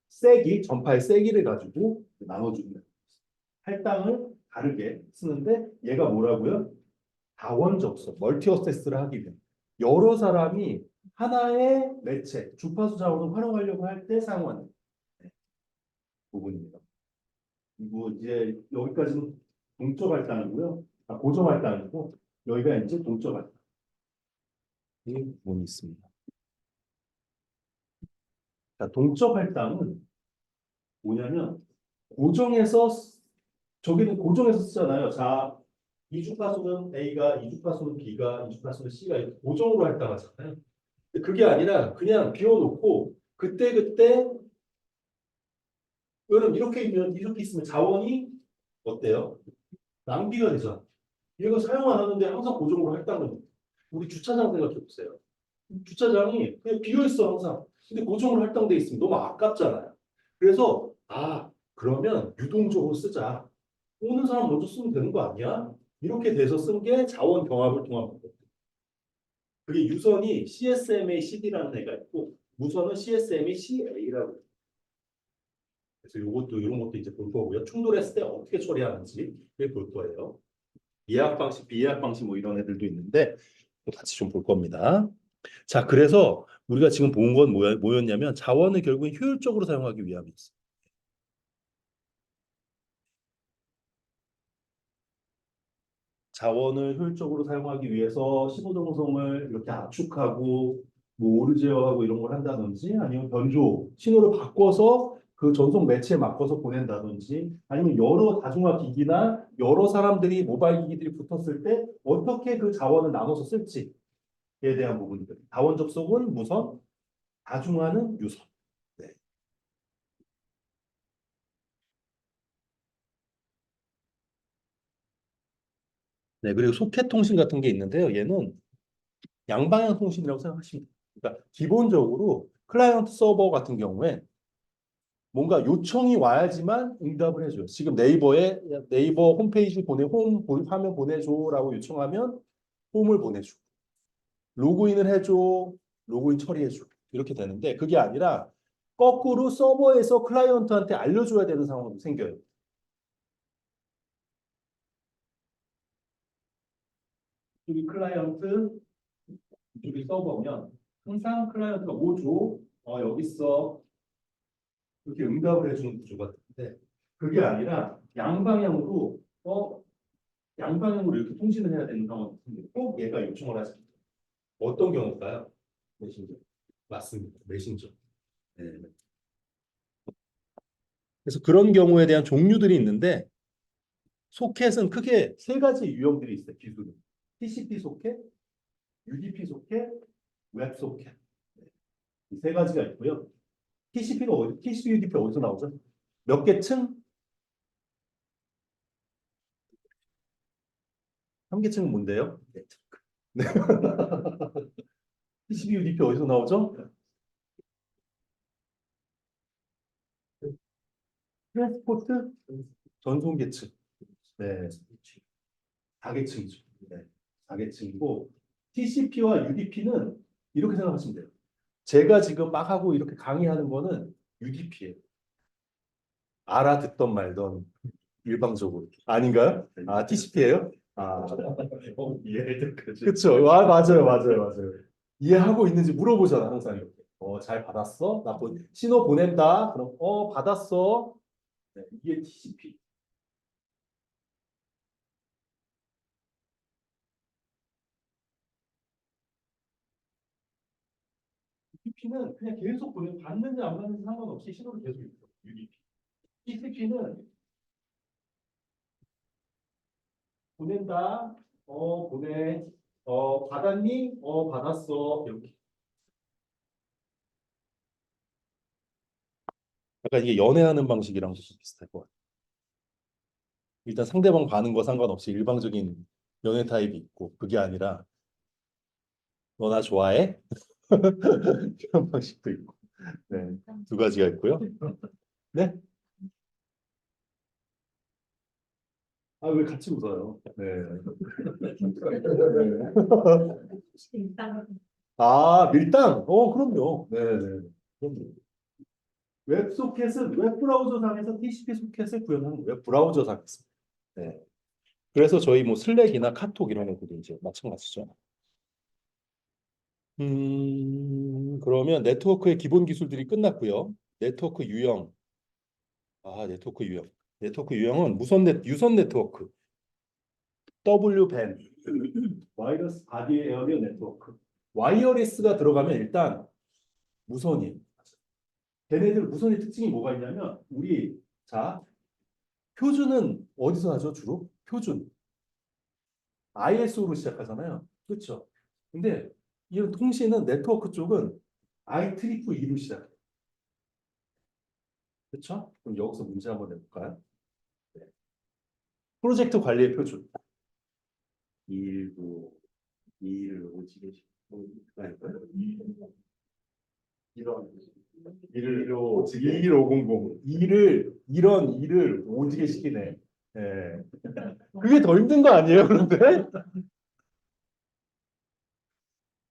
세기, 전파의 세기를 가지고 나눠주는 할당을 다르게 쓰는데, 얘가 뭐라고요? 다원 접속, 멀티 어세스를 하기 위해 여러 사람이 하나의 매체, 주파수 자원을 활용하려고 할 때 사용하는 부분입니다. 그리고 이제 여기까지는 동적 할당이고요. 고정 할당이고, 여기가 이제 동적 할당. 이 부분이 있습니다. 자, 동적 할당은 뭐냐면 고정해서 저기는 고정해서 쓰잖아요. 자, 이주파수는 A가, 이주파수는 B가, 이주파수는 C가 이렇게 고정으로 할당하잖아요. 근데 그게 아니라 그냥 비워놓고 그때 여러분 이렇게 있으면 자원이 어때요? 낭비가 되죠. 얘가 사용 안 하는데 항상 고정으로 할당을. 우리 주차장 생각해 보세요. 주차장이 그냥 비어 있어 항상. 근데 고정으로 할당돼 있으면 너무 아깝잖아요. 그래서 그러면 유동적으로 쓰자. 오는 사람 먼저 쓰면 되는 거 아니야? 이렇게 돼서 쓴 게 자원 병합을 통한 거거든요. 그게 유선이 CSMA CD라는 애가 있고, 무선은 CSMA CA라고 해요. 그래서 이런 것도 이제 볼 거고요. 충돌했을 때 어떻게 처리하는지 볼 거예요. 예약 방식, 비예약 방식 뭐 이런 애들도 있는데 같이 좀 볼 겁니다. 자, 그래서 우리가 지금 본 건 뭐였냐면 자원을 결국 효율적으로 사용하기 위함이었어요. 자원을 효율적으로 사용하기 위해서 신호등송을 이렇게 압축하고 뭐 오르 제어하고 이런 걸 한다든지, 아니면 변조 신호를 바꿔서 그 전송 매체에 바꿔서 보낸다든지, 아니면 여러 다중화 기기나 여러 사람들이 모바일 기기들이 붙었을 때 어떻게 그 자원을 나눠서 쓸지에 대한 부분들. 자원 접속은 무선, 다중화는 유선. 네. 네, 그리고 소켓 통신 같은 게 있는데요. 얘는 양방향 통신이라고 생각하시면 돼요. 그러니까 기본적으로 클라이언트 서버 같은 경우에 뭔가 요청이 와야지만 응답을 해줘요. 지금 네이버 홈페이지 홈 화면 보내줘라고 요청하면 홈을 보내줘. 로그인을 해줘, 로그인 처리해줘. 이렇게 되는데, 그게 아니라 거꾸로 서버에서 클라이언트한테 알려줘야 되는 상황도 생겨요. 이쪽이 클라이언트, 이쪽이 서버면 항상 클라이언트가 뭐 줘? 여기 있어. 이렇게 응답을 해주는 구조가 되는데, 그게 아니라 양방향으로 이렇게 통신을 해야 되는 상황이 생겨요. 꼭 얘가 요청을 하지. 어떤 경우일까요? 메신저. 맞습니다. 메신저. 네. 그래서 그런 경우에 대한 종류들이 있는데, 소켓은 크게 세 가지 유형들이 있어요. 기술은. TCP 소켓, UDP 소켓, 웹 소켓. 이 세 가지가 있고요. TCP, UDP 어디서 나오죠? 몇 개 층? 3계층은 뭔데요? 네. TCP, UDP 어디서 나오죠? 트랜스포트 전송계층. 네. 4계층이죠. 네. 4계층이고, TCP와 UDP는 이렇게 생각하시면 돼요. 제가 지금 막 하고 이렇게 강의하는 거는 UDP예요. 알아듣던 말던 일방적으로. 아닌가요? TCP예요? 이해할 때까지. 그쵸. 맞아요. 이해하고 있는지 물어보잖아, 항상 이렇게. 잘 받았어? 신호 보낸다. 그럼 받았어. 네, 이게 TCP. TCP는 그냥 계속 받는지 안 받는지 상관없이 신호를 계속 있어. UDP. TCP는 보낸다. 보내. 받았니? 받았어. 이렇게. 약간 이게 연애하는 방식이랑 좀 비슷할 것 같아요. 일단 상대방 반응 거 상관없이 일방적인 연애 타입이 있고 그게 아니라 너 나 좋아해? 이런 방식도 있고. 네, 두 가지가 있고요. 네? 아, 왜 같이 웃어요? 네. 아, 밀당? 그럼요. 네, 네. 그럼요. 웹소켓은 웹브라우저상에서 TCP 소켓을 구현하는 웹브라우저상에서. 네. 그래서 저희 뭐 슬랙이나 카톡 이런 것들도 이제 마찬가지죠. 그러면 네트워크의 기본 기술들이 끝났고요. 네트워크 유형. 네트워크 유형. 네트워크 유형은 유선 네트워크, W밴, 와이어리스 바디 에어리어 네트워크. 와이어리스가 들어가면 일단 무선이. 걔네들 무선의 특징이 뭐가 있냐면 자, 표준은 어디서 하죠, 주로? 표준. ISO로 시작하잖아요. 그렇죠? 근데 이런 통신은 네트워크 쪽은 IEEE로 시작해요. 그렇죠? 그럼 여기서 문제 한번 내볼까요? 네. 프로젝트 관리의 표준. 219, 2를 오지게 할까요? 이런 21500 2를 오지게 시키네. 예. 그게 더 힘든 거 아니에요, 그런데?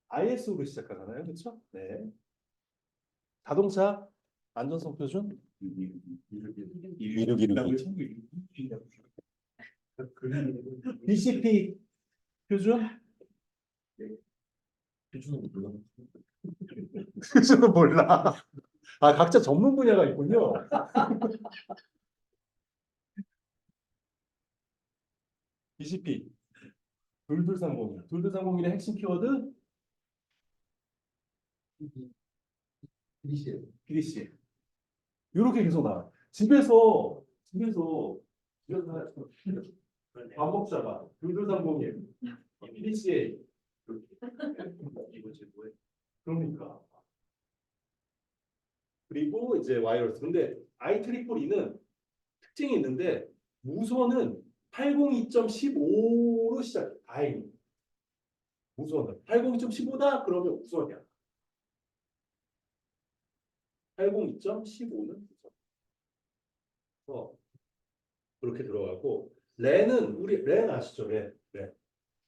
ISO로 시작하잖아요, 그렇죠? 네. 자동차 안전성 표준 26162. BCP 표준 표준은 몰라. 각자 전문 분야가 있군요. BCP 2230. 2230의 핵심 키워드 PDC. 이렇게 계속 나와. 집에서 밥 먹다가 2230에 PDC에 그러니까. 그리고 이제 와이어리스. 근데 IEEE는 특징이 있는데 무선은 802.15로 시작해. 다행히. 무선은 802.15다 그러면 무선이야. 802.15는 무선. 그렇게 들어가고 랜은 랜 아시죠? 랜.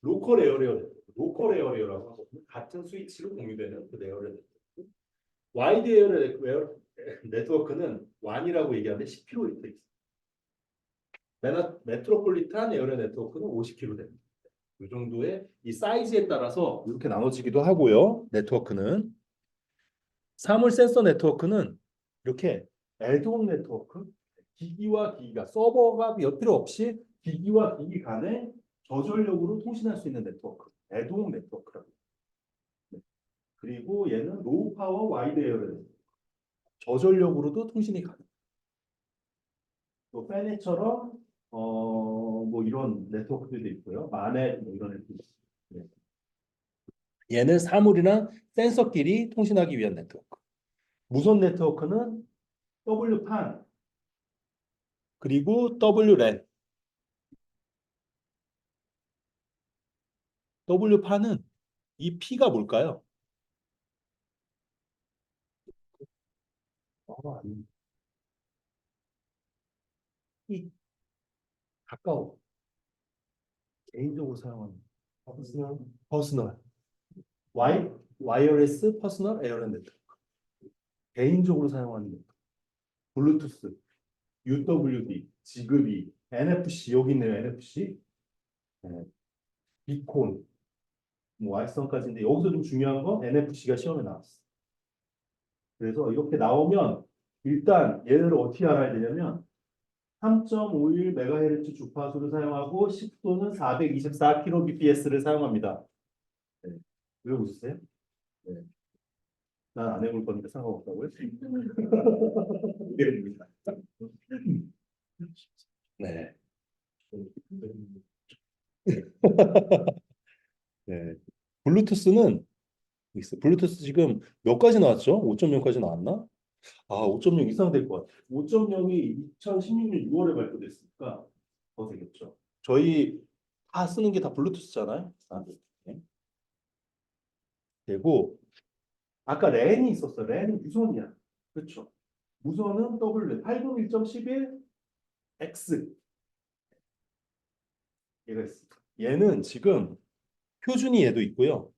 로컬 에어리어 네트워크. 로컬 에어리어라고 하거든요. 같은 스위치로 공유되는 그 에어리어 네트워크. 와이드 에어리어 네트워크는 WAN이라고 얘기하는데 10km 돼 있어요. 메트로폴리탄 에어리어 네트워크는 50km 됩니다. 이 정도의 이 사이즈에 따라서 이렇게 나눠지기도 하고요. 네트워크는 사물 센서 네트워크는 이렇게 애드홈 네트워크, 기기와 기기가 서버가 몇 필요 없이 기기와 기기 간에 저전력으로 통신할 수 있는 네트워크, 애드홈 네트워크라고. 네. 그리고 얘는 로우 파워 와이드 에어리어 저전력으로도 통신이 가능. 또 페넷처럼 뭐 이런 네트워크들도 있고요. 마넷 뭐 이런 애들도 있어요. 네. 얘는 사물이나 센서끼리 통신하기 위한 네트워크. 무선 네트워크는 W판 그리고 WLAN. W판은 이 P가 뭘까요? 아니. P 가까워. 개인적으로 사용하는 퍼스널. 와이어리스 퍼스널 에어랜 네트워크. 개인적으로 사용하는 네트워크. 블루투스, UWB, 지그비, NFC 여기 있네요. NFC. 네. 비콘, 뭐 와이성까지인데 여기서 좀 중요한 건 NFC가 시험에 나왔어. 그래서 이렇게 나오면 일단 얘를 어떻게 알아야 되냐면 3.51MHz 주파수를 사용하고 10도는 424kbps를 사용합니다. 네. 왜 웃으세요? 네. 난 안 해볼 거니까 상관없다고요? 이해됩니다. 네. 네. 블루투스는 블루투스 지금 몇 가지 나왔죠? 5.0까지 나왔나? 아, 5.0 이상 될 것 같아요. 5.0이 2016년 6월에 발표됐으니까 더 되겠죠. 저희 다 쓰는 게 다 블루투스잖아요. 네. 되고 아까 랜이 있었어. 랜은 무선이야. 그렇죠. 무선은 W 801.11 X 얘가 있어. 얘는 지금 표준이 얘도 있고요.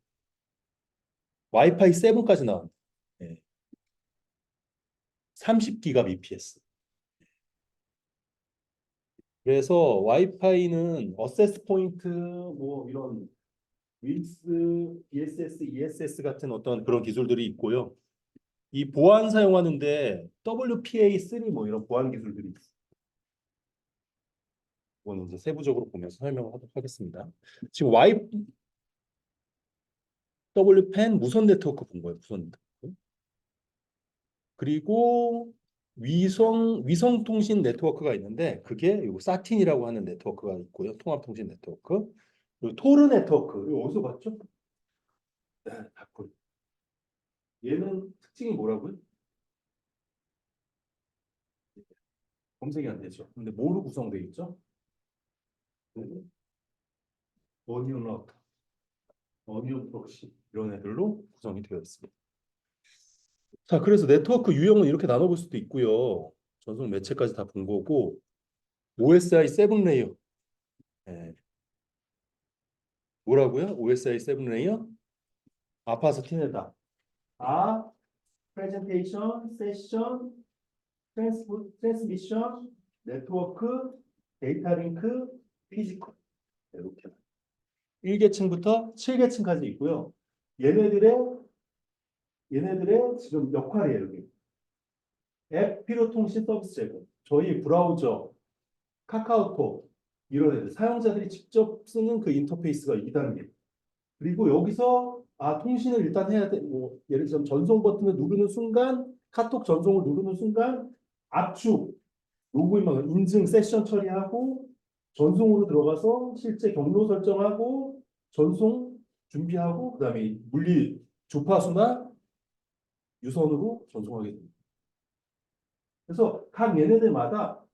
와이파이 7까지 나온. 네. 30GBps. 그래서 와이파이는 어세스 포인트 뭐 이런 윌스, BSS, ESS 같은 어떤 그런 기술들이 있고요. 이 보안 사용하는데 WPA3 뭐 이런 보안 기술들이 있어요. 이거는 이제 세부적으로 보면서 설명을 하도록 하겠습니다. 지금 WPAN 무선 네트워크 본 거예요. 무선 네트워크. 그리고 위성 통신 네트워크가 있는데 그게 이거 사틴이라고 하는 네트워크가 있고요. 통합 통신 네트워크. 그리고 토르 네트워크. 이거 어디서 봤죠? 네, 닥불. 얘는 특징이 뭐라고요? 검색이 안 되죠. 근데 뭐로 구성되어 있죠? 어니언 라우터, 어니언 프록시 이런 애들로 구성이 되어 있습니다. 자, 그래서 네트워크 유형은 이렇게 나눠볼 수도 있고요. 전송 매체까지 다 본 거고 OSI 7 레이어. 네. 뭐라고요? OSI 7 레이어? 아파서 티내다. 아, 프레젠테이션, 세션, 트랜스미션, 네트워크, 데이터 링크, 피지컬. 이렇게 1계층부터 7계층까지 있고요. 얘네들의 지금 역할이에요. 여기. 앱 필요 통신 서비스 제공. 저희 브라우저, 카카오톡 이런 애들 사용자들이 직접 쓰는 그 인터페이스가 2단계. 그리고 여기서 통신을 일단 해야 돼. 뭐 예를 들면 전송 버튼을 누르는 순간 카톡 전송을 누르는 순간 압축, 로그인만 인증 세션 처리하고 전송으로 들어가서 실제 경로 설정하고 전송 준비하고 그다음에 물리 주파수나 유선으로 전송하게 됩니다. 그래서 각 얘네들마다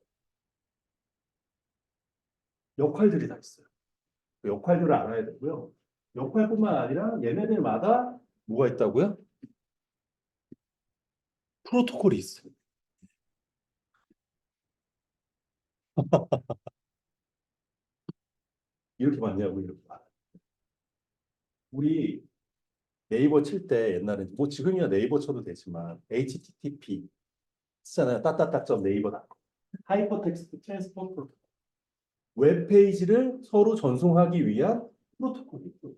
역할들이 다 있어요. 그 역할들을 알아야 되고요. 역할뿐만 아니라 얘네들마다 뭐가 있다고요? 프로토콜이 있어요. 이렇게 많냐고 이렇게 많아요. 우리 네이버 칠 때 옛날에 뭐 지금이야 네이버 쳐도 되지만 HTTP 쓰잖아요. 따따따점 네이버닷컴. 하이퍼텍스트 트랜스포트 프로토콜. 웹페이지를 서로 전송하기 위한 프로토콜이 있고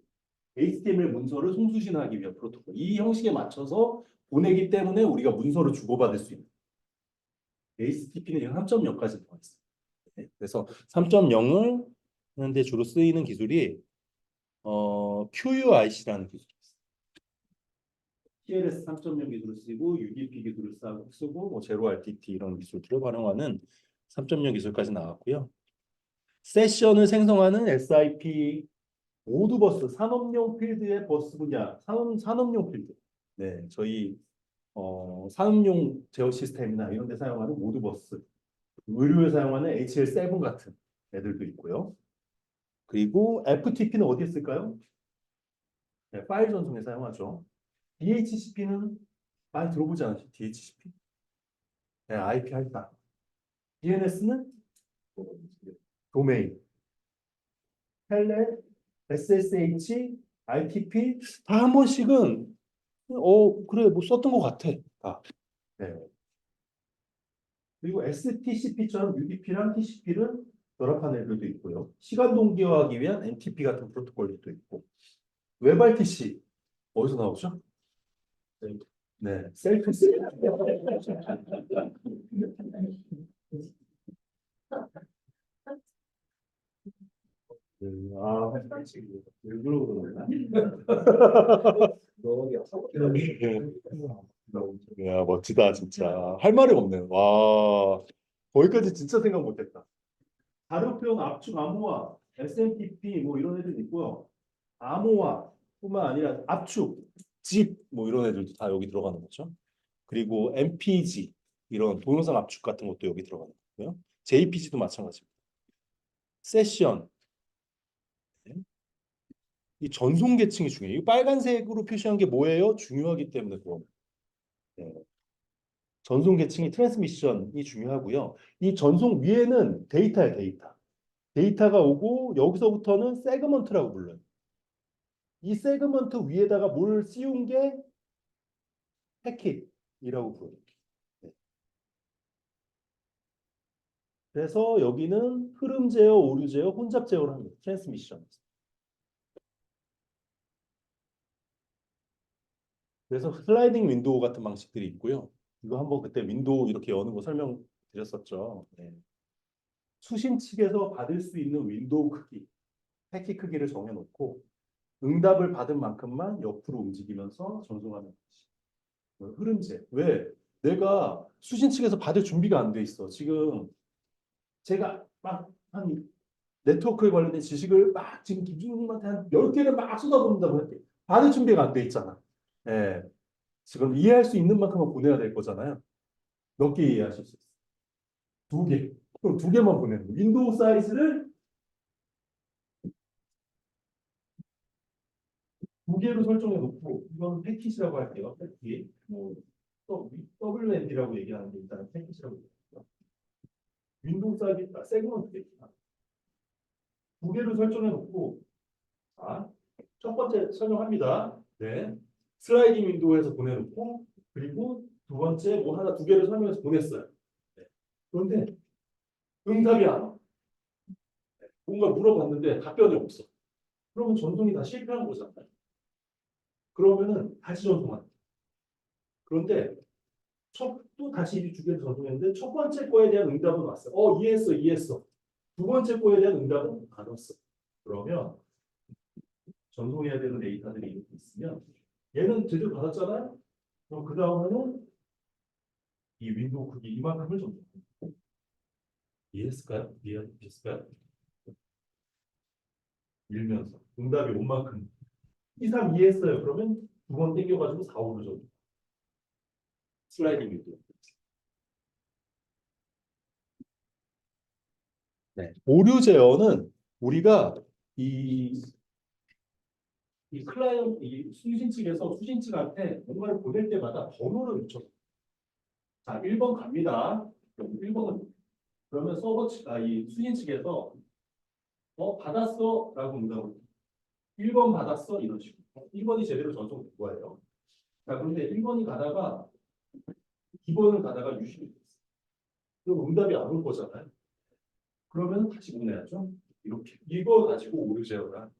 HTML 문서를 송수신하기 위한 프로토콜. 이 형식에 맞춰서 보내기 때문에 우리가 문서를 주고받을 수 있는. HTTP는 3.0까지 나와 있어요. 네. 그래서 3.0을 하는데 주로 쓰이는 기술이 QUIC라는 기술이 있어요. TLS 3.0 기술을 쓰고 UDP 기술을 쓰고 뭐 제로 RTT 이런 기술들을 활용하는 3.0 기술까지 나왔고요. 세션을 생성하는 SIP 모두버스 산업용 필드의 버스 분야 산업용 필드. 네, 저희 산업용 제어 시스템이나 이런 데 사용하는 모두버스, 의료에 사용하는 HL7 같은 애들도 있고요. 그리고 FTP는 어디에 쓸까요? 네, 파일 전송에 사용하죠. DHCP는 많이 들어보지 않으셨죠? DHCP? 네, IP 할당. DNS는 도메인, 텔넷, SSH, RTP 다 한 번씩은 그래 뭐 썼던 것 같아. 다. 네. 그리고 STCP처럼 UDP랑 TCP를 결합한 애들도 있고요. 시간 동기화하기 위한 NTP 같은 프로토콜도 있고. 웹RTC 어디서 나오죠? 네. 네, 셀프. 아, 일부러 그러나? 야, 멋지다, 진짜. 할 말이 없네. 와, 거기까지 진짜 생각 못했다. 다료병, 압축, 암호화, SMPP 뭐 이런 애들 있고요. 암호화뿐만 아니라 압축, 집 뭐 이런 애들도 다 여기 들어가는 거죠. 그리고 MPG 이런 동영상 압축 같은 것도 여기 들어가는 거고요. JPG도 마찬가지입니다. 세션, 이 전송 계층이 중요해요. 이 빨간색으로 표시한 게 뭐예요? 중요하기 때문에 그런. 네. 전송 계층이 트랜스미션이 중요하고요. 이 전송 위에는 데이터야, 데이터. 데이터가 오고 여기서부터는 세그먼트라고 불러요. 이 세그먼트 위에다가 뭘 씌운 게 패킷이라고 불러요. 네. 그래서 여기는 흐름 제어, 오류 제어, 혼잡 제어를 합니다. 트랜스미션. 그래서 슬라이딩 윈도우 같은 방식들이 있고요. 이거 한번 그때 윈도우 이렇게 여는 거 설명드렸었죠. 네. 수신 측에서 받을 수 있는 윈도우 크기, 패킷 크기를 정해놓고 응답을 받은 만큼만 옆으로 움직이면서 전송하는 것이 흐름제. 왜? 내가 수신 측에서 받을 준비가 안 돼 있어. 지금 제가 막 한 네트워크에 관련된 지식을 막 지금 김준님한테 한 10개를 막 쏟아붓는다고 할게. 받을 준비가 안 돼 있잖아. 예. 지금 이해할 수 있는 만큼만 보내야 될 거잖아요. 몇 개 이해하실 수 있어요? 두 개. 그럼 두 개만 보내는 거예요. 윈도우 사이즈를 두 개로 설정해 놓고 이건 패킷이라고 할게요. 패킷. 뭐 WND라고 얘기하는데 일단 패킷이라고 얘기해요. 윈도우 사이즈 세그먼트 패킷. 두 개로 설정해 놓고 자, 첫 번째 설명합니다. 네. 슬라이딩 윈도우에서 보내놓고 그리고 두 번째 뭐 하나 두 개를 설명해서 보냈어요. 네. 그런데 응답이 안 와. 뭔가 물어봤는데 답변이 없어. 그러면 전송이 다 실패한 거잖아요. 그러면은 다시 전송한다. 그런데 또 다시 두 개를 전송했는데 첫 번째 거에 대한 응답은 왔어. 이해했어, 이해했어. 두 번째 거에 대한 응답은 안 왔어. 그러면 전송해야 되는 데이터들이 이렇게 있으면 얘는 제대로 받았잖아요. 그럼 그 다음에는 이 윈도우 크기 이만큼을 전송. 이해했을까요? 이해했을까요? 밀면서 응답이 온 만큼 이상 이해했어요. 그러면 두 번 땡겨가지고 4, 5로 전 슬라이딩 윈도우. 네. 오류 제어는 우리가 이, 이 클라이언트, 이 수신 측에서 수신 측한테 뭔가를 보낼 때마다 번호를 외쳐. 자, 1번 갑니다. 1번은 그러면 서버 측, 이 수신 측에서 받았어? 라고 응답을. 1번 받았어? 이런 식으로. 1번이 제대로 전송된 거예요. 자, 그런데 1번이 가다가 2번을 가다가 유실이 됐어. 그럼 응답이 안 올 거잖아요. 그러면 다시 보내야죠. 이렇게. 이거 가지고 오류 제어가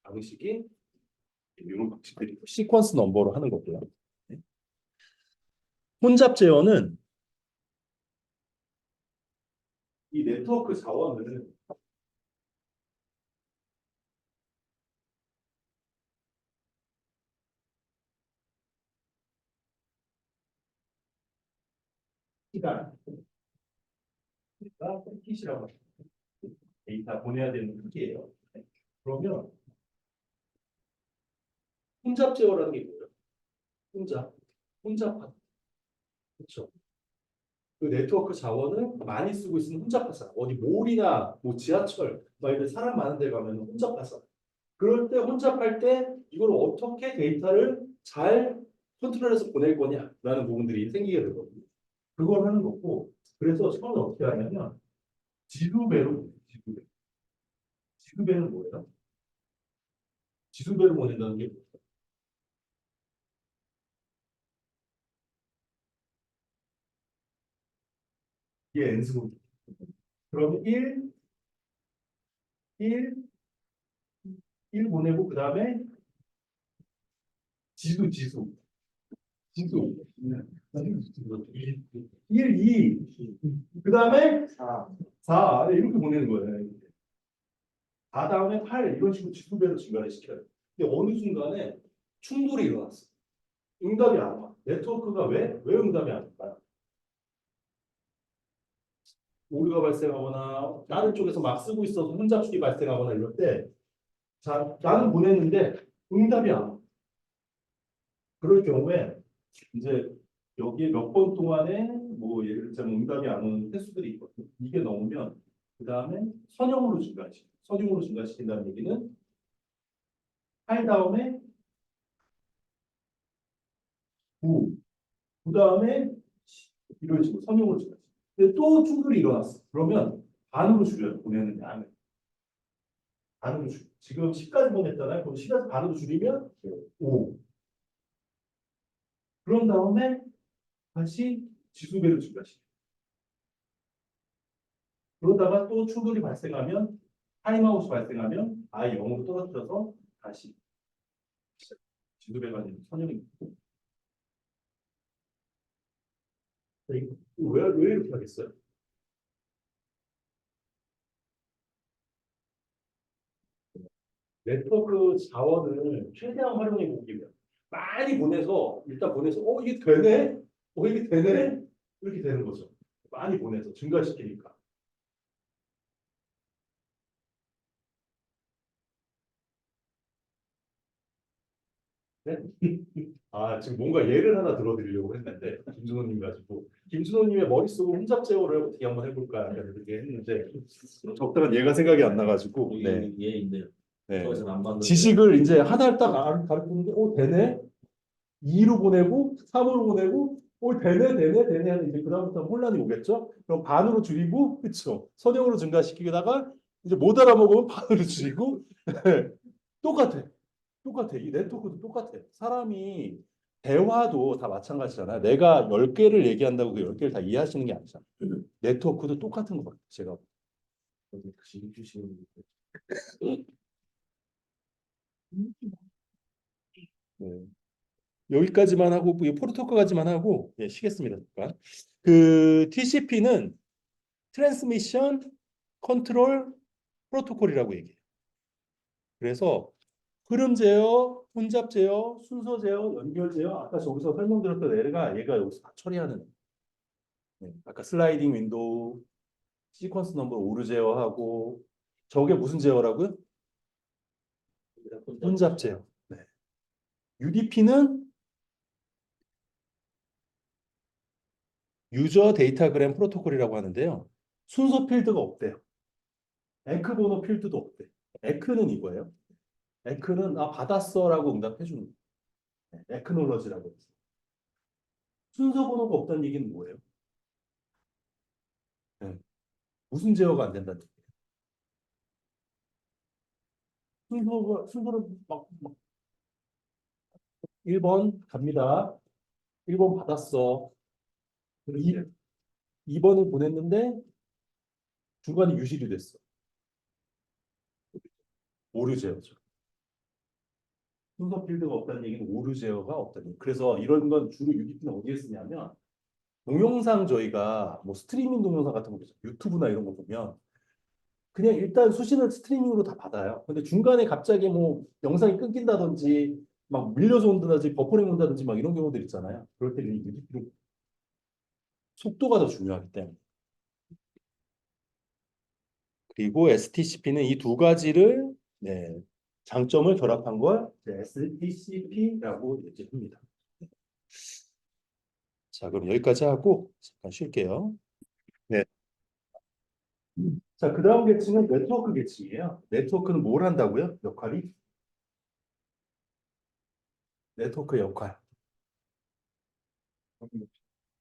방식이 이런 방식들이 시퀀스 넘버로 하는 거고요. 네. 혼잡 제어는 이 네트워크 자원을 시간, 그러니까 패킷이라고 합니다. 데이터 보내야 되는 크기예요. 네. 그러면 혼잡 제어라는 게 뭐예요? 혼잡하다. 그렇죠. 그 네트워크 자원을 많이 쓰고 있으면 혼잡하잖아. 어디 몰이나 뭐 지하철, 막 이런 사람 많은 데 가면 혼잡하잖아. 그럴 때 혼잡할 때 이걸 어떻게 데이터를 잘 컨트롤해서 보낼 거냐라는 부분들이 생기게 되거든요. 그걸 하는 거고, 그래서 처음에 어떻게 하냐면 지수배로 보내요. 지수배. 지수배는 뭐예요? 지수배로 보낸다는 게 뭐예요? 이게 n승. 그러면 1, 1 보내고 그 다음에 지수. 지수. 1, 2. 그 다음에 4. 이렇게 보내는 거예요. 4 다음에 8. 이런 식으로 지수배로 증가를 시켜요. 근데 어느 순간에 충돌이 일어났어. 응답이 안 와. 네트워크가 왜 응답이 안 올까요? 오류가 발생하거나 다른 쪽에서 막 쓰고 있어서 혼잡술이 발생하거나 이럴 때 자, 나는 보냈는데 응답이 안 와. 그럴 경우에 이제 여기에 몇 번 동안에 뭐 예를 들자면 응답이 안 오는 횟수들이 있거든요. 이게 넘으면 그 다음에 선형으로 증가시켜. 선형으로 증가시킨다는 얘기는 8 다음에 9, 그 다음에 이런 식으로 선형으로 증가시켜. 근데 또 충돌이 일어났어. 그러면 반으로 줄여요. 보내는 양을. 반으로 줄여. 지금 10까지 보냈잖아요. 그럼 10에서 반으로 줄이면 5. 그런 다음에 다시 지수배로 증가시켜. 그러다가 또 충돌이 발생하면 타임아웃이 발생하면 아예 0으로 떨어뜨려서 다시 지수배가 되는 선형입니다. 왜 이렇게 하겠어요? 네트워크 자원을 최대한 활용해 보기 위해 많이 보내서 일단 보내서 이게 되네? 이게 되네? 이렇게 되는 거죠. 많이 보내서 증가시키니까. 네? 지금 뭔가 예를 하나 들어드리려고 했는데 김준호님 가지고 김준호님의 머릿속을 혼잡 제어를 어떻게 한번 해볼까 약간 이렇게 했는데 적당한 예가 생각이 안 나가지고 네. 얘인데요. 네. 거기서 안 받는 지식을 이제 하나를 딱 가르치는데 되네? 2로 보내고 3으로 보내고 되네 하는 이제 그다음부터 혼란이 오겠죠? 그럼 반으로 줄이고 그렇죠. 선형으로 증가시키다가 이제 못 알아먹으면 반으로 줄이고 똑같아. 똑같아. 이 네트워크도 똑같아. 사람이 대화도 다 마찬가지잖아요. 내가 10개를 얘기한다고 그 10개를 다 이해하시는 게 아니잖아. 네트워크도 똑같은 거 같아요. 제가. 지금 주시는 네. 여기까지만 하고 이 프로토콜까지만 하고 쉬겠습니다. 잠깐. 그 TCP는 트랜스미션 컨트롤 프로토콜이라고 얘기해요. 그래서 흐름 제어, 혼잡 제어, 순서 제어, 연결 제어 아까 저기서 설명드렸던 얘가 여기서 다 처리하는 아까 슬라이딩 윈도우 시퀀스 넘버 오류 제어하고 저게 무슨 제어라고요? 혼잡 제어. 네. UDP는 유저 데이터그램 프로토콜이라고 하는데요. 순서 필드가 없대요. 앵크 번호 필드도 없대. 에크는 이거예요. 에크는 받았어라고 응답해 주는 거예요. 에크놀러지라고 해서. 순서 번호가 없다는 얘기는 뭐예요? 네. 무슨 제어가 안 된다는 얘기예요. 순서를 막 1번 갑니다. 1번 받았어. 2번을 보냈는데 중간에 유실이 됐어. 오류 제어죠. 순서 필드가 없다는 얘기는 오류 제어가 없다는 얘기. 그래서 이런 건 주로 UDP는 어디에 쓰냐면 동영상 저희가 뭐 스트리밍 동영상 같은 거 보죠. 유튜브나 이런 거 보면 그냥 일단 수신을 스트리밍으로 다 받아요. 근데 중간에 갑자기 뭐 영상이 끊긴다든지 막 밀려서 온다든지 버퍼링 온다든지 막 이런 경우들 있잖아요. 그럴 때는 UDP로 속도가 더 중요하기 때문에. 그리고 STCP는 이 두 가지를 장점을 결합한 걸 STCP라고 얘기합니다. 자, 그럼 여기까지 하고 잠깐 쉴게요. 네. 자, 그 다음 계층은 네트워크 계층이에요. 네트워크는 뭘 한다고요? 역할이? 네트워크 역할.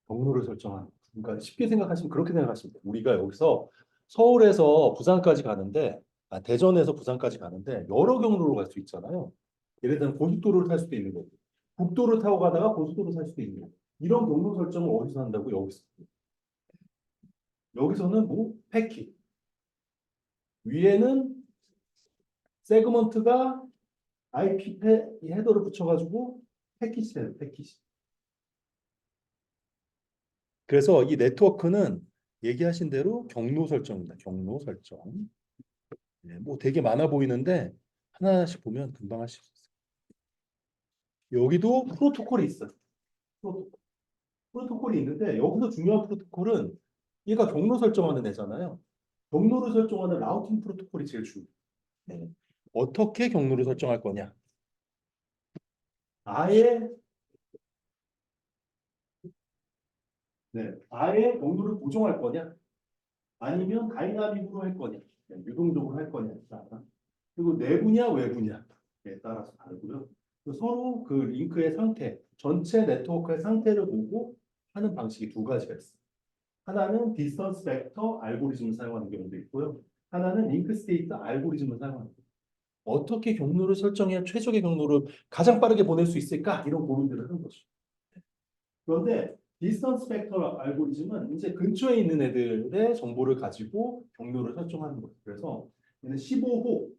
경로를 설정하는. 그러니까 쉽게 생각하시면 그렇게 생각하시면 돼요. 우리가 여기서 서울에서 부산까지 가는데, 대전에서 부산까지 가는데 여러 경로로 갈 수 있잖아요. 예를 들면 고속도로를 탈 수도 있는 거고, 국도를 타고 가다가 고속도로 탈 수도 있는 거고. 이런 경로 설정을 어디서 한다고? 여기서. 여기서는 뭐? 패킷. 위에는 세그먼트가 IP 헤더를 붙여가지고 패킷이 되는 패킷이. 그래서 이 네트워크는 얘기하신 대로 경로 설정입니다. 경로 설정. 네, 뭐 되게 많아 보이는데 하나씩 보면 금방 할 수 있어요. 여기도 프로토콜이 있어요. 프로토콜. 프로토콜이 있는데 여기서 중요한 프로토콜은 얘가 경로 설정하는 애잖아요. 경로를 설정하는 라우팅 프로토콜이 제일 중요해요. 네. 어떻게 경로를 설정할 거냐? 아예 아예 경로를 고정할 거냐? 아니면 다이나믹으로 할 거냐? 유동적으로 할 거냐? 그리고 내부냐 외부냐에 따라서 다르고요. 서로 그 링크의 상태, 전체 네트워크의 상태를 보고 하는 방식이 두 가지가 있어요. 하나는 디스턴스 벡터 알고리즘을 사용하는 경우도 있고요. 하나는 링크 스테이트 알고리즘을 사용하는 거예요. 어떻게 경로를 설정해야 최적의 경로를 가장 빠르게 보낼 수 있을까? 이런 고민들을 하는 거죠. 그런데 디스턴스 벡터 알고리즘은 이제 근처에 있는 애들의 정보를 가지고 경로를 설정하는 거예요. 그래서 얘는 15호,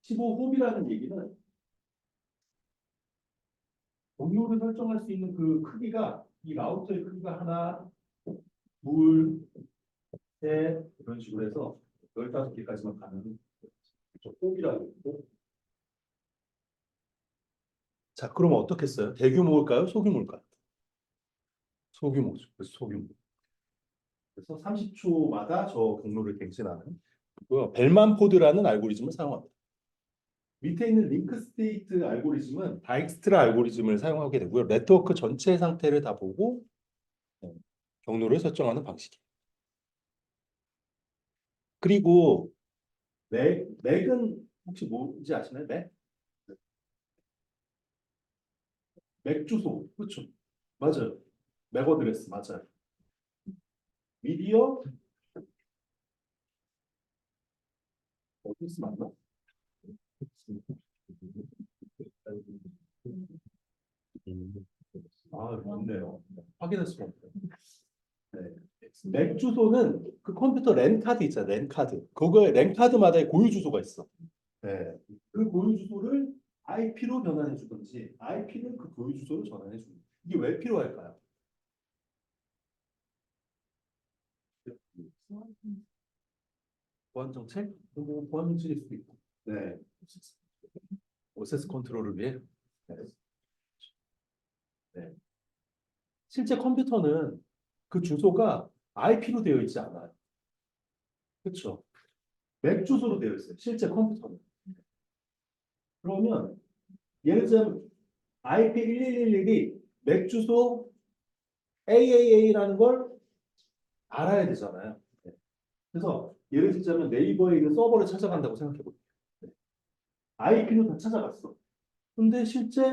15홉이라는 얘기는 경로를 설정할 수 있는 그 크기가 이 라우터의 크기가 하나, 둘, 셋 이런 식으로 해서 15개까지만 가는 홉이라고 있고. 자, 그러면 어떻게 써요? 대규모일까요? 소규모일까요? 소규모죠. 그래서 소규모. 그래서 30초마다 저 경로를 갱신하는 벨만 포드라는 알고리즘을 사용합니다. 밑에 있는 링크 스테이트 알고리즘은 다익스트라 알고리즘을 사용하게 되고요. 네트워크 전체 상태를 다 보고 네, 경로를 설정하는 방식이에요. 그리고 맥은 혹시 뭔지 아시나요? 맥 주소. 그렇죠. 맞아요. 맥 어드레스 맞아요. 미디어 어드레스 맞나? 아, 맞네요. 확인할 수가 없네요. 네. 맥 주소는 그 컴퓨터 랜 카드 있잖아요. 랜 카드. 그거에 랜 카드마다의 고유 주소가 있어. 네. 그 고유 주소를 IP로 변환해 주든지 IP는 그 고유 주소로 전환해 줍니다. 이게 왜 필요할까요? 보안 정책? 뭐 보안 정책일 수도 있고. 네. 오세스 컨트롤을 위해. 네. 네. 실제 컴퓨터는 그 주소가 IP로 되어 있지 않아요. 그렇죠? 맥 주소로 되어 있어요. 실제 컴퓨터는. 그러면 예를 들면 IP1111이 맥 주소 AAA라는 걸 알아야 되잖아요. 네. 그래서 예를 들자면 네이버에 있는 서버를 찾아간다고 생각해 볼게요. IP로 다 찾아갔어. 근데 실제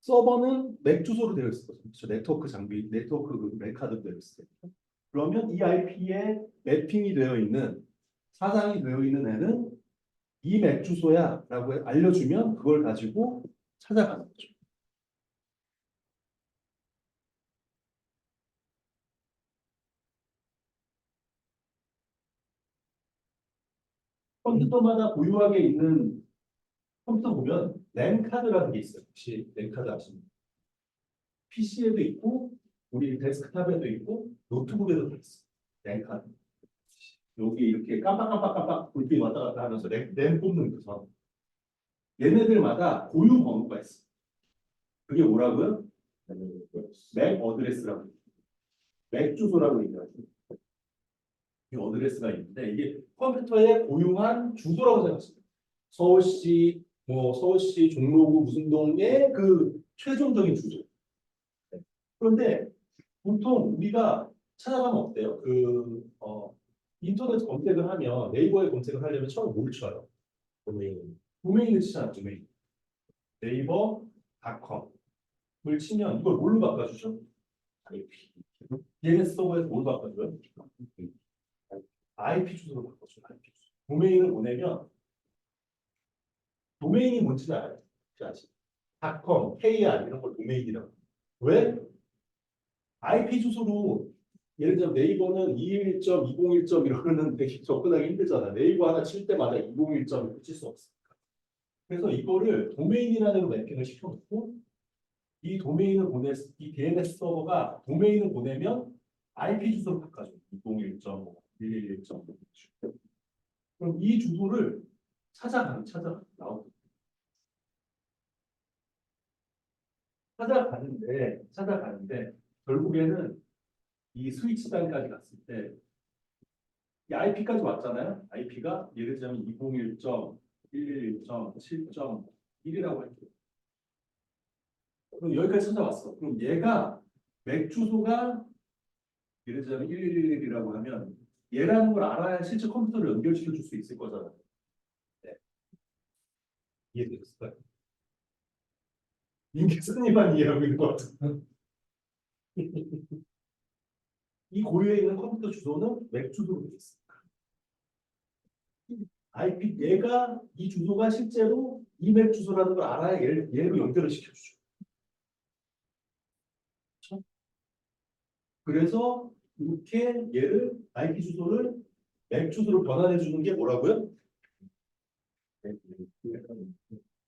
서버는 맥 주소로 되어 있을 거죠. 그렇죠? 네트워크 장비, 네트워크 그 랜카드로 되어 있어요. 그러면 이 IP에 매핑이 되어 있는 사상이 되어 있는 애는 이 맥 주소야라고 알려주면 그걸 가지고 찾아가는 거죠. 컴퓨터마다 고유하게 있는 컴퓨터 보면 랜 카드라는 게 있어요. 혹시 랜 카드 아십니까? PC에도 있고 우리 데스크탑에도 있고 노트북에도 있어. 랜 카드. 여기 이렇게 깜빡깜빡깜빡 불빛 왔다 갔다 하면서 램 뽑는 그 선. 얘네들마다 고유 번호가 있어. 그게 뭐라고요? 맥 어드레스라고. 맥 주소라고 얘기하죠. 이 어드레스가 있는데 이게 컴퓨터의 고유한 주소라고 생각하시면 서울시 뭐 서울시 종로구 무슨 동의 그 최종적인 주소. 그런데 보통 우리가 찾아가면 어때요? 인터넷 검색을 하면 네이버에 검색을 하려면 처음 뭘 쳐요? 도메인. 도메인을 치잖아, 도메인. 네이버닷컴을 치면 이걸 뭘로 바꿔주죠? IP. DNS 서버에서 뭘로 바꿔줘요? IP 주소로 바꿔줘요. IP 주소. 도메인을 보내면 도메인이 뭔지는 알아요. 아직. 닷컴, KR 이런 걸 도메인이라고. 왜? IP 주소로 예를 들면 네이버는 211.201. 이러면 되게 접근하기 힘들잖아. 네이버 하나 칠 때마다 201.을 칠 수 없어. 그래서 이거를 도메인이라는 매핑을 시켜놓고 이 도메인을 이 DNS 서버가 도메인을 보내면 IP 주소로 바꿔줘. 201.111.5. 그럼 이 주소를 찾아가는데 결국에는 이 스위치단까지 갔을 때 이 IP까지 왔잖아요. IP가 예를 들자면 201.111.7.1이라고 할게요. 그럼 여기까지 찾아왔어. 그럼 얘가 맥 주소가 예를 들자면 1111이라고 하면 얘라는 걸 알아야 실제 컴퓨터를 연결시켜 줄 수 있을 거잖아요. 네. 이해되셨어요? 임기선님만 이해하고 있는 것 같아요. 이 고유에 있는 컴퓨터 주소는 맥 주소로 되어 있습니다. IP 얘가 이 주소가 실제로 이 맥 주소라는 걸 알아야 얘를 연결을 시켜주죠. 그렇죠? 그래서 이렇게 얘를 IP 주소를 맥 주소로 변환해 주는 게 뭐라고요?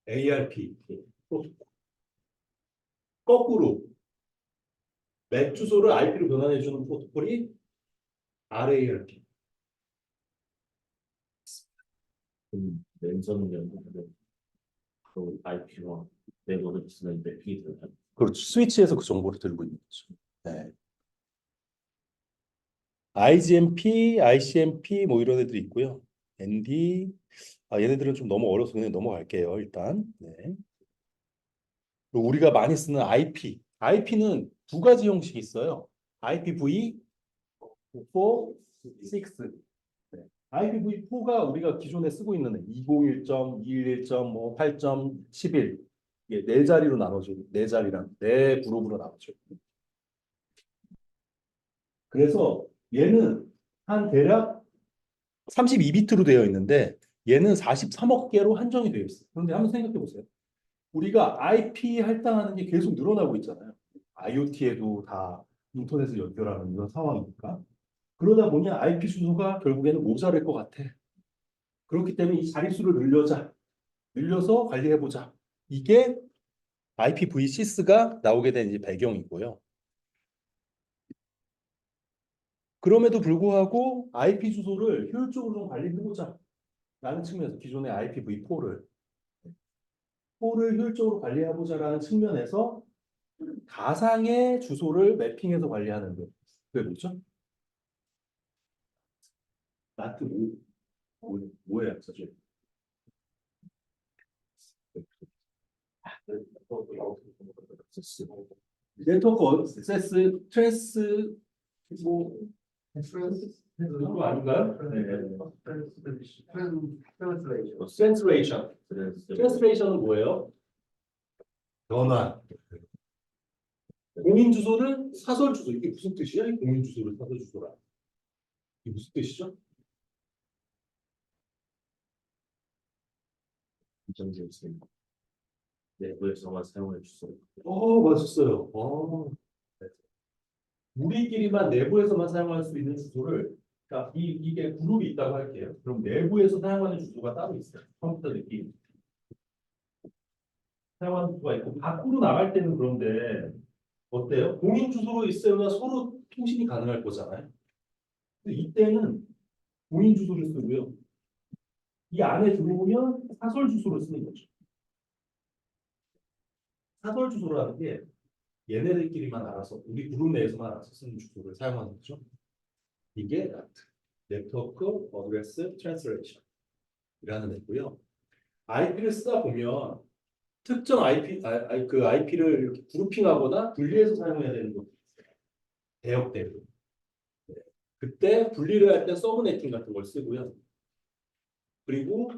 ARP. 거꾸로 맥 주소를 IP로 변환해 주는 프로토콜이 RARP. 랜선 연구는 그 IP와 네트워크를 쓰는 매핑이 들어요. 그렇죠. 스위치에서 그 정보를 들고 있는 거죠. 네. IGMP, ICMP 뭐 이런 애들이 있고요. ND, 얘네들은 좀 너무 어려서 그냥 넘어갈게요. 일단. 네. 그리고 우리가 많이 쓰는 IP. IP는 두 가지 형식이 있어요. IPv4, 6. 네. IPv4가 우리가 기존에 쓰고 있는 201.211.8.11 이게 네 자리로 나눠져, 네 자리랑 네 그룹으로 나눠져. 그래서 얘는 한 대략 32비트로 되어 있는데 얘는 43억 개로 한정이 되어 있어요. 그런데 한번 생각해 보세요. 우리가 IP 할당하는 게 계속 늘어나고 있잖아요. IoT에도 다 인터넷을 연결하는 이런 상황이니까. 그러다 보니 IP 주소가 결국에는 모자랄 것 같아. 그렇기 때문에 이 자릿수를 늘려서 관리해보자. 이게 IPv6가 나오게 된 이제 배경이고요. 그럼에도 불구하고 IP 주소를 효율적으로 좀 관리해보자. 라는 측면에서 기존의 IPv4를 효율적으로 관리해보자라는 측면에서 가상의 주소를 매핑해서 관리하는 거. 그게 뭐죠? 나트 뭐예요, 사실? 네트워크 액세스 트랜스 뭐 그거 아닌가요? 트랜스레이션. 트랜스레이션은 뭐예요? 변환. 공인 주소를 사설 주소. 이게 무슨 뜻이야? 이 공인 주소를 사설 주소라. 이게 무슨 뜻이죠? 이정재 있습니다. 내부에서만 사용할 수 있어요. 맞았어요. 네. 우리끼리만 내부에서만 사용할 수 있는 주소를, 그러니까 이게 그룹이 있다고 할게요. 그럼 내부에서 사용하는 주소가 따로 있어요. 컴퓨터들끼리 사용하는 주소가 있고, 밖으로 나갈 때는 그런데 어때요? 공인 주소로 있으면 서로 통신이 가능할 거잖아요. 근데 이때는 공인 주소를 쓰고요. 이 안에 들어오면 사설 주소를 쓰는 거죠. 사설 주소라는 게 얘네들끼리만 알아서, 우리 그룹 내에서만 알아서 쓰는 주소를 사용하는 거죠. 이게 네트워크 어드레스 트랜스레이션이라는 애고요. IP를 쓰다 보면 특정 그 IP를 이렇게 그룹핑하거나 분리해서 사용해야 되는 것도 있어요. 대역대로. 네. 그때 분리를 할 때 서브네팅 같은 걸 쓰고요. 그리고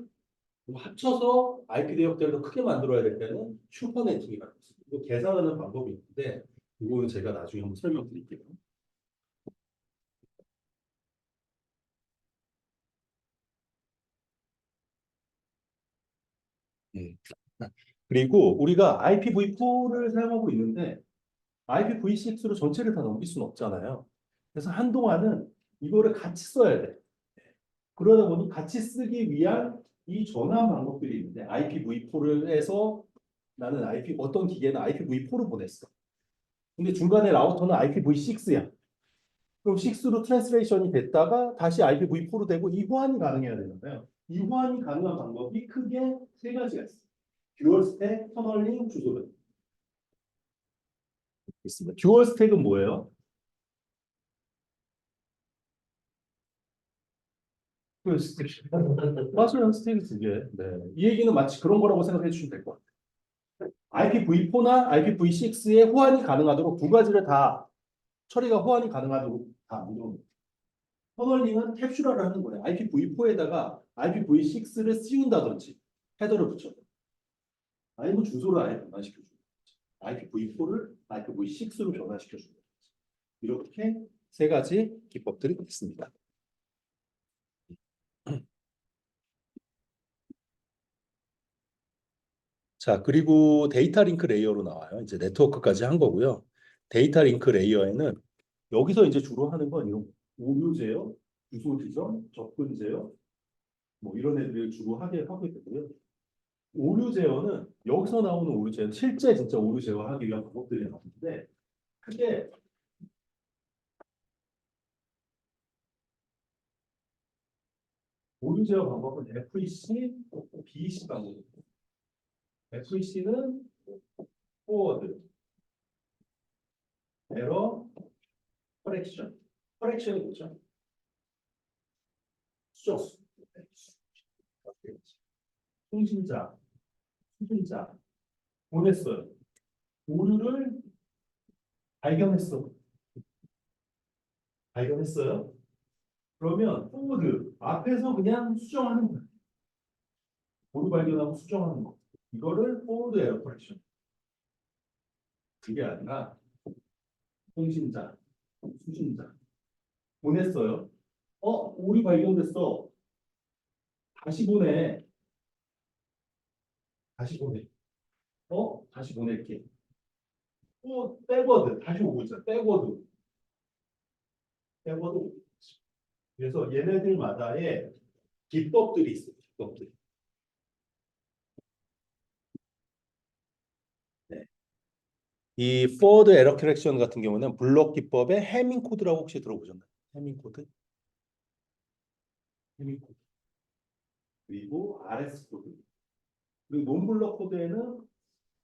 뭐 합쳐서 IP 대역대를 더 크게 만들어야 될 때는 슈퍼네팅이라고 있어요. 이거 계산하는 방법이 있는데 이거는 제가 나중에 한번 설명드릴게요. 음. 그리고 우리가 IPv4를 사용하고 있는데 IPv6로 전체를 다 넘길 수는 없잖아요. 그래서 한동안은 이거를 같이 써야 돼. 그러다 보니 같이 쓰기 위한 이 전환 방법들이 있는데 IPv4를 해서 나는 어떤 기계는 IPv4로 보냈어. 근데 중간에 라우터는 IPv6야. 그럼 6로 트랜스레이션이 됐다가 다시 IPv4로 되고 이 호환이 가능해야 되잖아요. 이 호환이 가능한 방법이 크게 세 가지가 있어요. 듀얼 스택, 터널링, 주소변. 있습니다. 듀얼 스택은 뭐예요? 그 스택. 맞아요, 스택이 두 개. 네. 이 얘기는 마치 그런 거라고 생각해 주시면 될 것 같아요. IPv4나 IPv6에 호환이 가능하도록 두 가지를 다 처리가 호환이 가능하도록 다 만들어. 터널링은 캡슐화를 하는 거예요. IPv4에다가 IPv6를 씌운다든지 헤더를 붙여. 아니면 주소를 아예 변환시켜주는 거지. IPv4를 IPv6로 변환시켜주는 거지. 이렇게 세 가지 기법들이 있습니다. 자, 그리고 데이터 링크 레이어로 나와요. 이제 네트워크까지 한 거고요. 데이터 링크 레이어에는 여기서 이제 주로 하는 건 이런 오류 제어, 주소 지정, 접근 제어, 뭐 이런 애들을 주로 하게 되고요. 오류 제어는 여기서 나오는 오류 제어, 실제 진짜 오류 제어하기 위한 방법들이 나오는데 크게 오류 제어 방법은 FEC, BEC 방법입니다. FEC는 포워드, 에러, 커렉션. 커렉션이 뭐죠? 수정수. 통신자, 수신자 보냈어요. 오류를 발견했어. 발견했어요. 그러면 포워드 앞에서 그냥 수정하는 거야. 오류 발견하고 수정하는 거. 이거를 포워드 에러 커렉션. 그게 아니라 통신자, 수신자 보냈어요. 오류 발견됐어. 다시 보내. 다시 보내. 다시 보낼게. 백워드 다시 오고 있어. 백워드. 백워드 오고 있어. 그래서 얘네들마다의 기법들이 있어요. 기법들이. 네. 이 forward error correction 같은 경우는 블록 기법의 해밍 코드라고 혹시 들어보셨나요? 해밍 코드? 해밍 코드. 그리고 RS 코드. 그리고 논블록 코드에는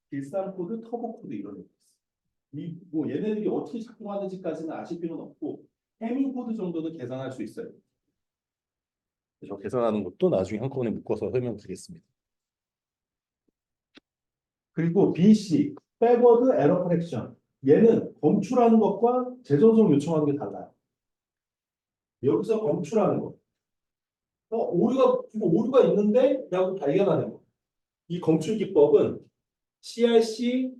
길쌈 코드, 터보 코드 이런 게 있어요. 뭐 얘네들이 어떻게 작동하는지까지는 아실 필요는 없고 해밍 코드 정도는 계산할 수 있어요. 저 계산하는 것도 나중에 한꺼번에 묶어서 설명드리겠습니다. 그리고 BC, Backward Error Correction. 얘는 검출하는 것과 재전송 요청하는 게 달라요. 여기서 검출하는 거. 오류가 있는데? 라고 발견하는 거. 이 검출 기법은 CRC,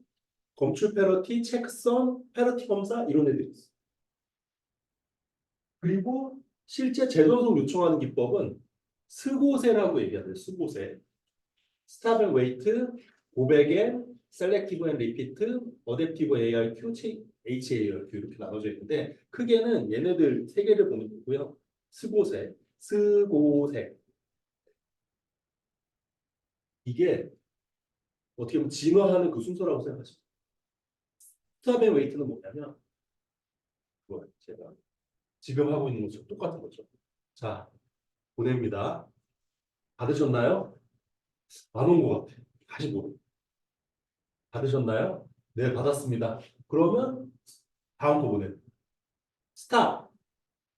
검출 패러티, 체크선, 패러티 검사 이런 애들이 있어요. 그리고 실제 재전송 요청하는 기법은 스고세라고 얘기하죠. 스고세. 스탑 앤 웨이트, 고백앤, 셀렉티브 앤 리피트, 어댑티브 ARQ, HARQ 이렇게 나눠져 있는데 크게는 얘네들 세 개를 보면 되고요. 스고세, 스고세. 이게 어떻게 보면 진화하는 그 순서라고 생각하시면 돼요. 스탑 앤 웨이트는 뭐냐면 제가 지금 하고 있는 것처럼 똑같은 거죠. 자, 보냅니다. 받으셨나요? 안 온 것 같아. 다시 보내. 받으셨나요? 네, 받았습니다. 그러면 다음 거 보내. 스탑.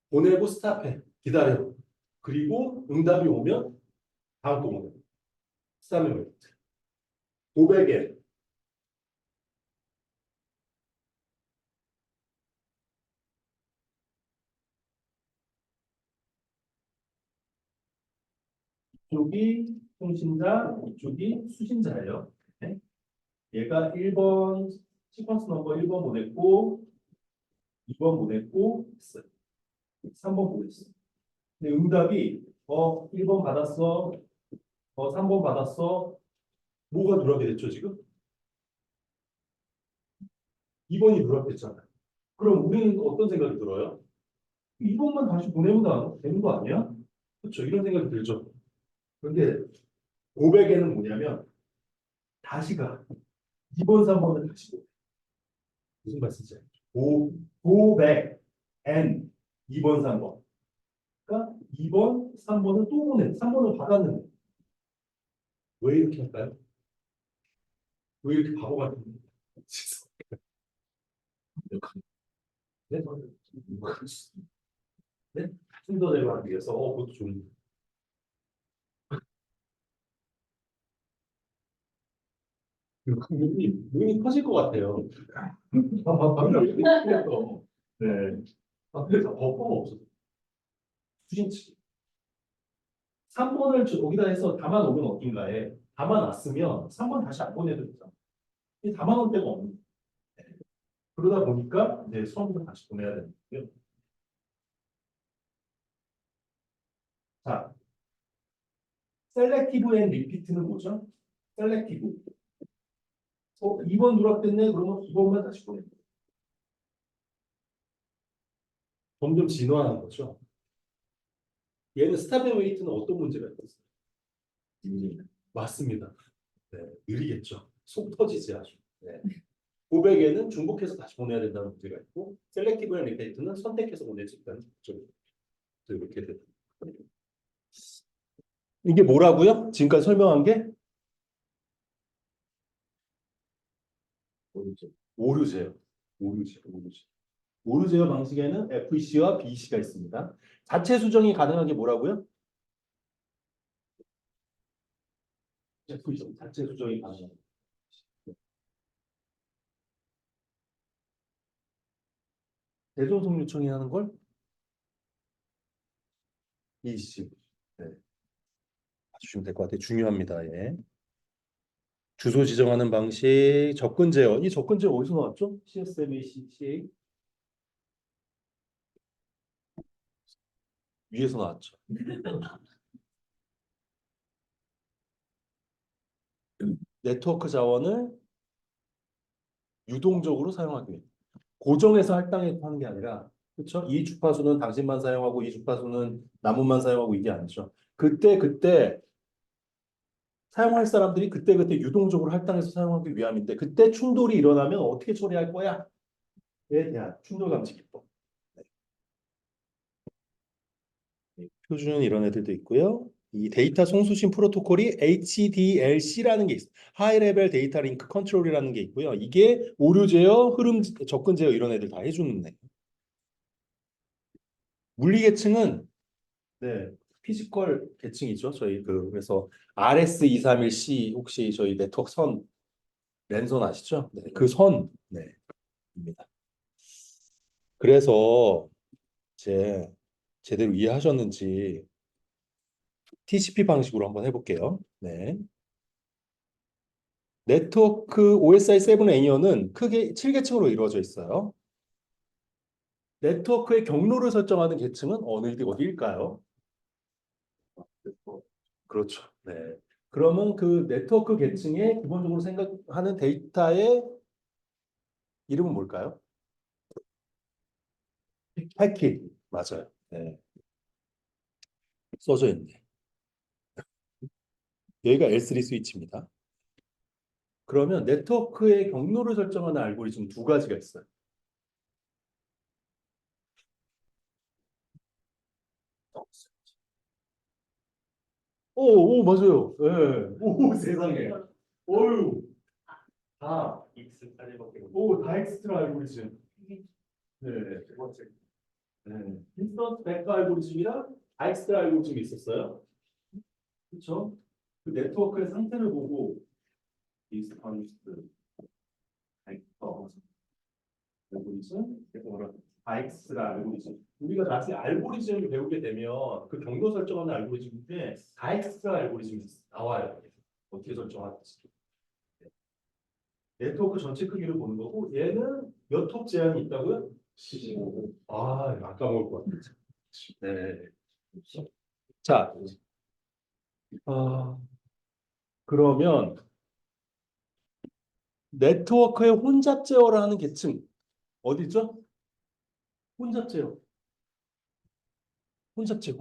보내고 스탑해. 기다려. 그리고 응답이 오면 다음 거 보내. 스탑해. 고백에 이쪽이 통신자, 이쪽이 수신자예요. 네? 얘가 1번 시퀀스 넘버 1번 보냈고 2번 보냈고 했어요. 3번 보냈어요. 근데 응답이 1번 받았어. 3번 받았어. 뭐가 누락이 됐죠, 지금? 2번이 누락됐잖아요. 그럼 우리는 어떤 생각이 들어요? 2번만 다시 보내면 되는 거 아니야? 그렇죠. 이런 생각이 들죠. 그런데 고백에는 뭐냐면 다시 가. 2번, 3번은 다시 보내. 무슨 말씀인지 알죠? go back and 2번, 3번. 그러니까 2번, 3번은 또 보내. 3번은 받았는데. 왜 이렇게 할까요? 왜 이렇게 바보 같은 거예요? 네? 네? 순서대로 하기 위해서 그것도 좋은데. 눈이 커질 것 같아요. 방금 얘기했어. 네. 그래서 버퍼가 없어서. 수신치. 3번을 여기다 해서 담아놓으면 어딘가에 담아놨으면 3번 다시 안 보내도 되잖아. 담아놓을 데가 없는 거예요. 그러다 보니까 이제 수험을 다시 보내야 되는 거고요. 자, 셀렉티브 앤 리피트는 뭐죠? 셀렉티브. 2번 누락됐네. 그러면 2번만 다시 보내는 거예요. 점점 진화하는 거죠. 얘는 스탑 앤 웨이트는 어떤 문제가 있었어요? 맞습니다. 네, 느리겠죠. 속 터지지 아주. 네. 고백에는 중복해서 다시 보내야 된다는 문제가 있고, 셀렉티브 앤 리피트는 선택해서 보낼 수 있다는 좀 이렇게 됩니다. 이게 뭐라고요? 지금까지 설명한 게 오류제요. 오류제어 방식에는 FC와 BC가 있습니다. 자체 수정이 가능한 게 뭐라고요? FC, 자체 수정이 가능한. 대존속 요청이 하는 걸 BC. 네. 봐주시면 될 것 같아요. 중요합니다. 예. 주소 지정하는 방식, 접근 제어. 이 접근 제어 어디서 나왔죠? CSMA, CA 위에서 나왔죠. 네트워크 자원을 유동적으로 사용하기 위해 고정해서 할당해서 하는 게 아니라, 그렇죠? 이 주파수는 당신만 사용하고 이 주파수는 남은만 사용하고 이게 아니죠. 그때 사용할 사람들이 그때 유동적으로 할당해서 사용하기 위함인데, 그때 충돌이 일어나면 어떻게 처리할 거야? 에 대한 충돌 감지 기법. 네. 표준 이런 애들도 있고요. 이 데이터 송수신 프로토콜이 HDLC라는 게 있어요. 하이 레벨 데이터 링크 컨트롤이라는 게 있고요. 이게 오류 제어, 흐름 접근 제어 이런 애들 다 해주는 애. 물리 계층은 네, 피지컬 계층이죠. 저희 그래서 RS231C 혹시 저희 네트워크 선 랜선 아시죠? 네, 그 선, 네, 입니다. 그래서 이제 제대로 이해하셨는지 TCP 방식으로 한번 해볼게요. 네. 네트워크 OSI 7A어는 크게 7계층으로 이루어져 있어요. 네트워크의 경로를 설정하는 계층은 어디일까요? 그렇죠. 네. 그러면 그 네트워크 계층에 기본적으로 생각하는 데이터의 이름은 뭘까요? 패킷. 맞아요. 네. 써져 있네. 여기가 L3 스위치입니다. 그러면 네트워크의 경로를 설정하는 알고리즘 두 가지가 있어요. 오, 맞아요. 네. 오, 세상에. 어유, 다, 다 엑스트라 알고리즘. 네, 두 번째. 네. 인스턴트 백과 알고리즘이랑 다 엑스트라 알고리즘이 있었어요. 그렇죠? 그 네트워크의 상태를 보고 인스턴트 백과 알고리즘, 다엑스라 알고리즘. 우리가 나중에 알고리즘을 배우게 되면 그 경로 설정하는 알고리즘인데 다엑스라 알고리즘이 나와요. 어떻게 설정하는지. 네트워크 전체 크기를 보는 거고 얘는 몇 톱 제한이 있다고요? 15. 아, 아까 먹을 것 같아. 네. 자, 아, 그러면 네트워크의 혼잡 제어를 하는 계층 어디죠? 혼잡 제어. 혼잡 제어.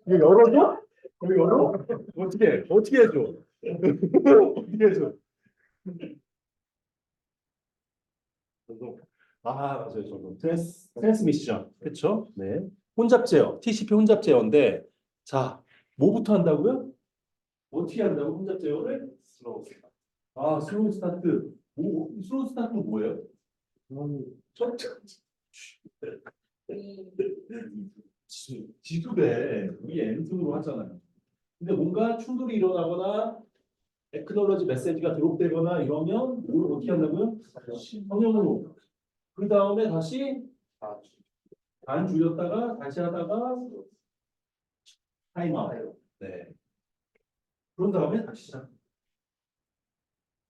이거 열어줘? 왜 열어? 어떻게 해줘? 어떻게 해줘? 맞아요. 저도 트랜스미션. 그렇죠? 네. 혼잡 제어. TCP 혼잡 제어인데 자, 뭐부터 한다고요? 어떻게 한다고 혼잡 제어를? 슬로우 스타트. 슬로우 스타트는 뭐예요? 첫 지수대 이 엔드로 하잖아요. 근데 뭔가 충돌이 일어나거나 에크놀로지 메시지가 드롭되거나 이러면 뭘 어떻게 한다고요? 성형으로. 그 다음에 다시 안 줄였다가 다시 하다가 타임아웃. 네. 그런 다음에 다시 시작.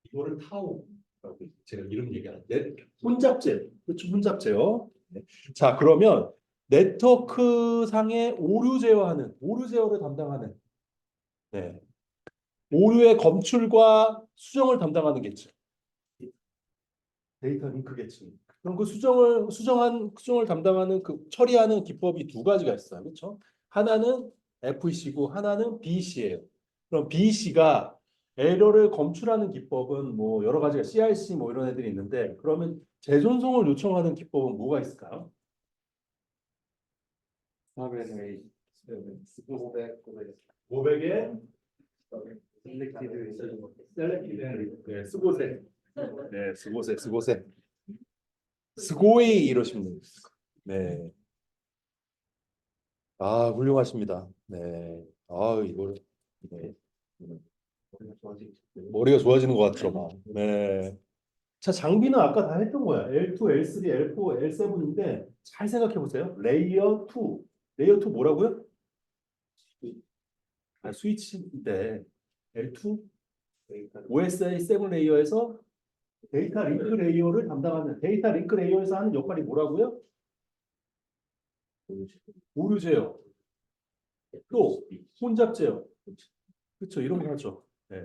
이거를 타오라고 제가 이름 얘기하는데 혼잡제. 그렇죠. 혼잡제요. 네. 자, 그러면 네트워크 상의 오류 제어하는 오류 제어를 담당하는 네. 오류의 검출과 수정을 담당하는 계층. 데이터 링크 계층. 그럼 그 수정을 담당하는 그 처리하는 기법이 두 가지가 있어요. 그렇죠? 하나는 FC고 하나는 BC예요. 그럼 BC가 에러를 검출하는 기법은 뭐 여러 가지가 CRC 뭐 이런 애들이 있는데 그러면 재존송을 요청하는 기법은 뭐가 있을까요? 500에 셀렉티드 네, 스고세 네, 스고세 스고이 이러시면 됩니다. 네. 아, 훌륭하십니다. 네. 아, 이걸 네. 머리가 좋아지는 것 같죠, 막. 네. 자, 장비는 아까 다 했던 거야. L2, L3, L4, L7인데 잘 생각해 보세요. 레이어 2. 레이어 2 뭐라고요? 스위치인데 L2 OSI 7 레이어에서 데이터 링크 레이어를 담당하는 데이터 링크 레이어에서 하는 역할이 뭐라고요? 오류 제어. 또 혼잡 제어. 그렇죠. 이런 거 하죠. 네.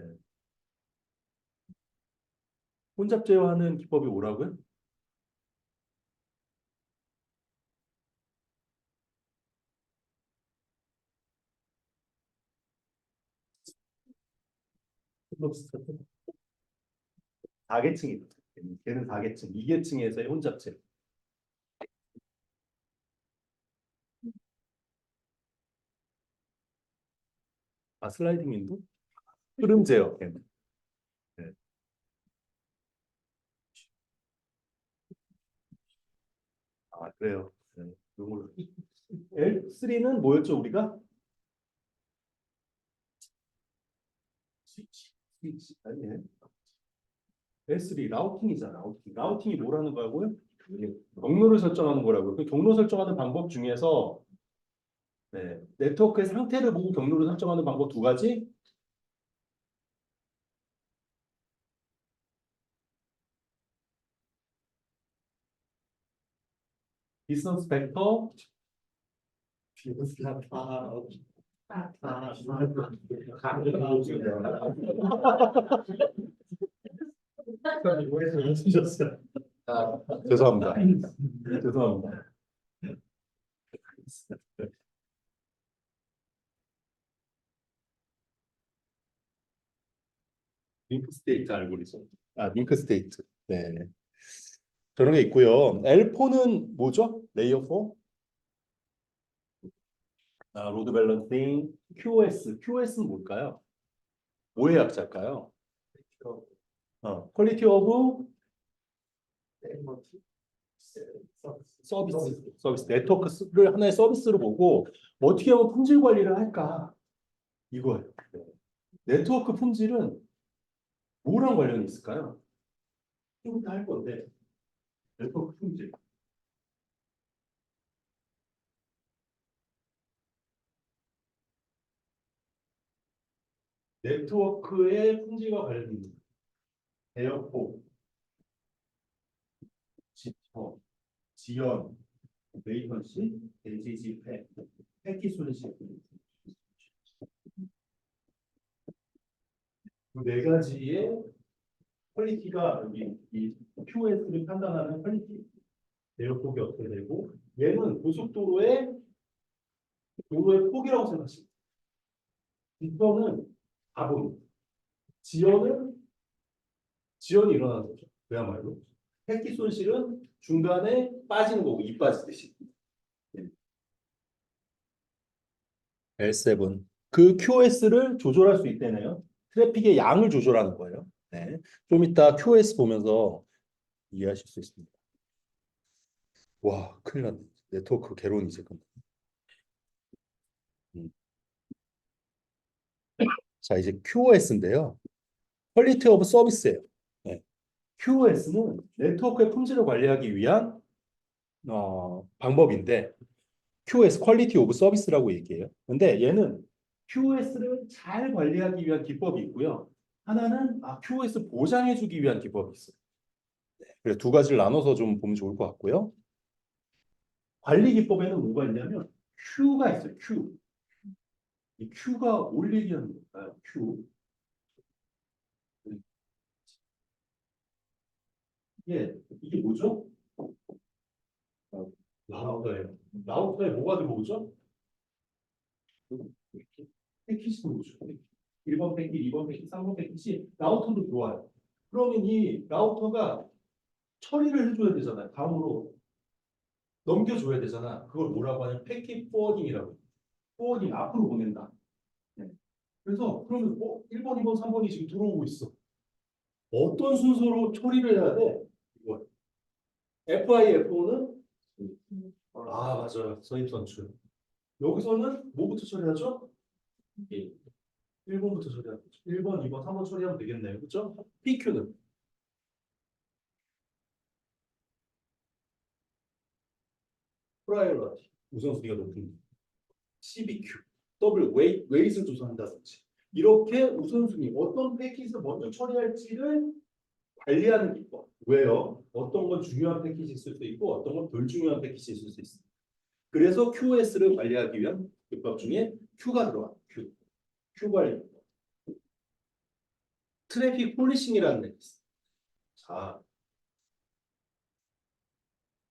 혼잡 제어하는 기법이 뭐라고요? 클럽스타트. 4계층이다. 걔는 4계층. 2계층에서의 혼잡 제어. 슬라이딩 윈도? 흐름 제어. 걔는. 네. 그래요. 네. 요걸. L3는 뭐였죠, 우리가? 스위치. 아니네. L3 라우팅이잖아. 라우팅이 뭐라는 거라고요? 경로를 설정하는 거라고요. 그 경로 설정하는 방법 중에서 네. 네트워크의 상태를 보고 경로를 설정하는 방법 두 가지. 디스턴스 벡터. 죄송합니다. 죄송합니다. 링크 스테이트 알고리즘. 링크 스테이트. 네. 저런 게 있고요. L4는 뭐죠? 레이어 4? 로드 밸런싱, QoS. QoS는 뭘까요? 뭐의 약자일까요? 퀄리티 오브 서비스. 네트워크를 하나의 서비스로 보고 어떻게 하면 품질 관리를 할까? 이거예요. 네. 네트워크 품질은 뭐랑 관련이 있을까요? 좀 다 할 건데 네트워크 품질. 네트워크의 품질과 관련이 대역폭, 지터, 지연, 레이턴시, LTG 패킷 손실. 그 네 가지의 퀄리티가 여기 이 QoS를 판단하는 퀄리티 대역폭이 어떻게 되고 얘는 고속도로의 도로의 폭이라고 생각하시면 빅터는 자본, 지연이 일어나는 거죠. 그야말로. 패킷 손실은 중간에 빠지는 거고, 이 빠지듯이. L7. 그 QoS를 조절할 수 있다네요. 트래픽의 양을 조절하는 거예요. 네. 좀 이따 QoS 보면서 이해하실 수 있습니다. 와, 큰일 났네. 네트워크 개론이 지금. 음. 자, 이제 QoS인데요. 퀄리티 오브 서비스예요. 네. QoS는 네트워크의 품질을 관리하기 위한 방법인데 QoS 퀄리티 오브 서비스라고 얘기해요. 근데 얘는 QoS를 잘 관리하기 위한 기법이 있고요. 하나는 QoS 보장해주기 위한 기법이 있어요. 그래서 두 가지를 나눠서 좀 보면 좋을 것 같고요. 관리 기법에는 뭐가 있냐면 Q가 있어요. Q. 이 Q가 뭘 얘기하는 걸까요? Q. 이게 뭐죠? 라우터예요. 라우터에 뭐가 들어오죠? 패킷이 들어오죠. 1번 패킷, 2번 패킷, 3번 패킷이 라우터로 들어와요. 그러면 이 라우터가 처리를 해줘야 되잖아요. 다음으로 넘겨줘야 되잖아. 그걸 뭐라고 하냐면 패킷 포워딩이라고. 포워딩 앞으로 보낸다. 네. 그래서 그러면 1번, 2번, 3번이 지금 들어오고 있어. 어떤 순서로 처리를 해야 돼? 이거. FIFO는 맞아요. 선입 선출. 여기서는 뭐부터 처리하죠? 1번부터 처리하죠. 1번, 2번, 3번 처리하면 되겠네요. 그렇죠? PQ는 프라이어리티 우선순위가 높은 CBQ, 더블 웨이트를 조사한다든지 이렇게 우선순위 어떤 패킷을 먼저 처리할지를 관리하는 기법. 왜요? 어떤 건 중요한 패킷이 있을 수 있고 어떤 건 덜 중요한 패킷이 있을 수 있습니다. 그래서 QoS를 관리하기 위한 기법 중에 Q가 들어가요. Q 관리. 트래픽 폴리싱이라는 게 있어요. 자,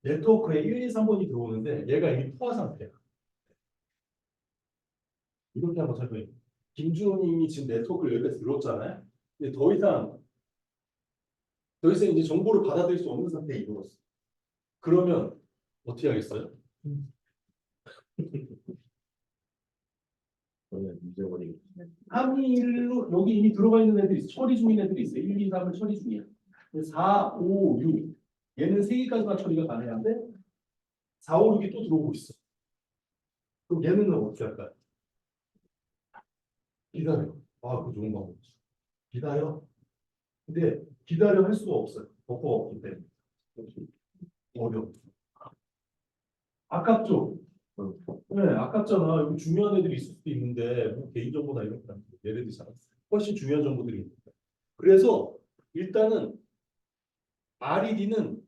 네트워크에 1, 2, 3번이 들어오는데 얘가 이미 포화 상태야. 이렇게 한번 설명해. 김준호님이 지금 네트워크를 여기까지 들어왔잖아요. 근데 더 이상 이제 정보를 받아들일 수 없는 상태에 이르렀어. 그러면 어떻게 하겠어요? 저는 잊어버리고 3, 2, 1로 여기 이미 들어가 있는 애들이 있어. 처리 중인 애들이 있어. 1, 2, 3을 처리 중이야. 4, 5, 6. 얘는 3개까지만 처리가 가능한데 4, 5, 6이 또 들어오고 있어. 그럼 얘는 어떻게 할까요? 기다려. 그거 좋은 방법이지. 기다려. 근데 기다려 할 수가 없어요. 버퍼가 없기 때문에. 어려워. 아깝죠? 네, 아깝잖아. 여기 중요한 애들이 있을 수도 있는데, 뭐 개인정보나 이런 거 예를 들자면 훨씬 중요한 정보들이 있는데. 그래서 일단은 RED는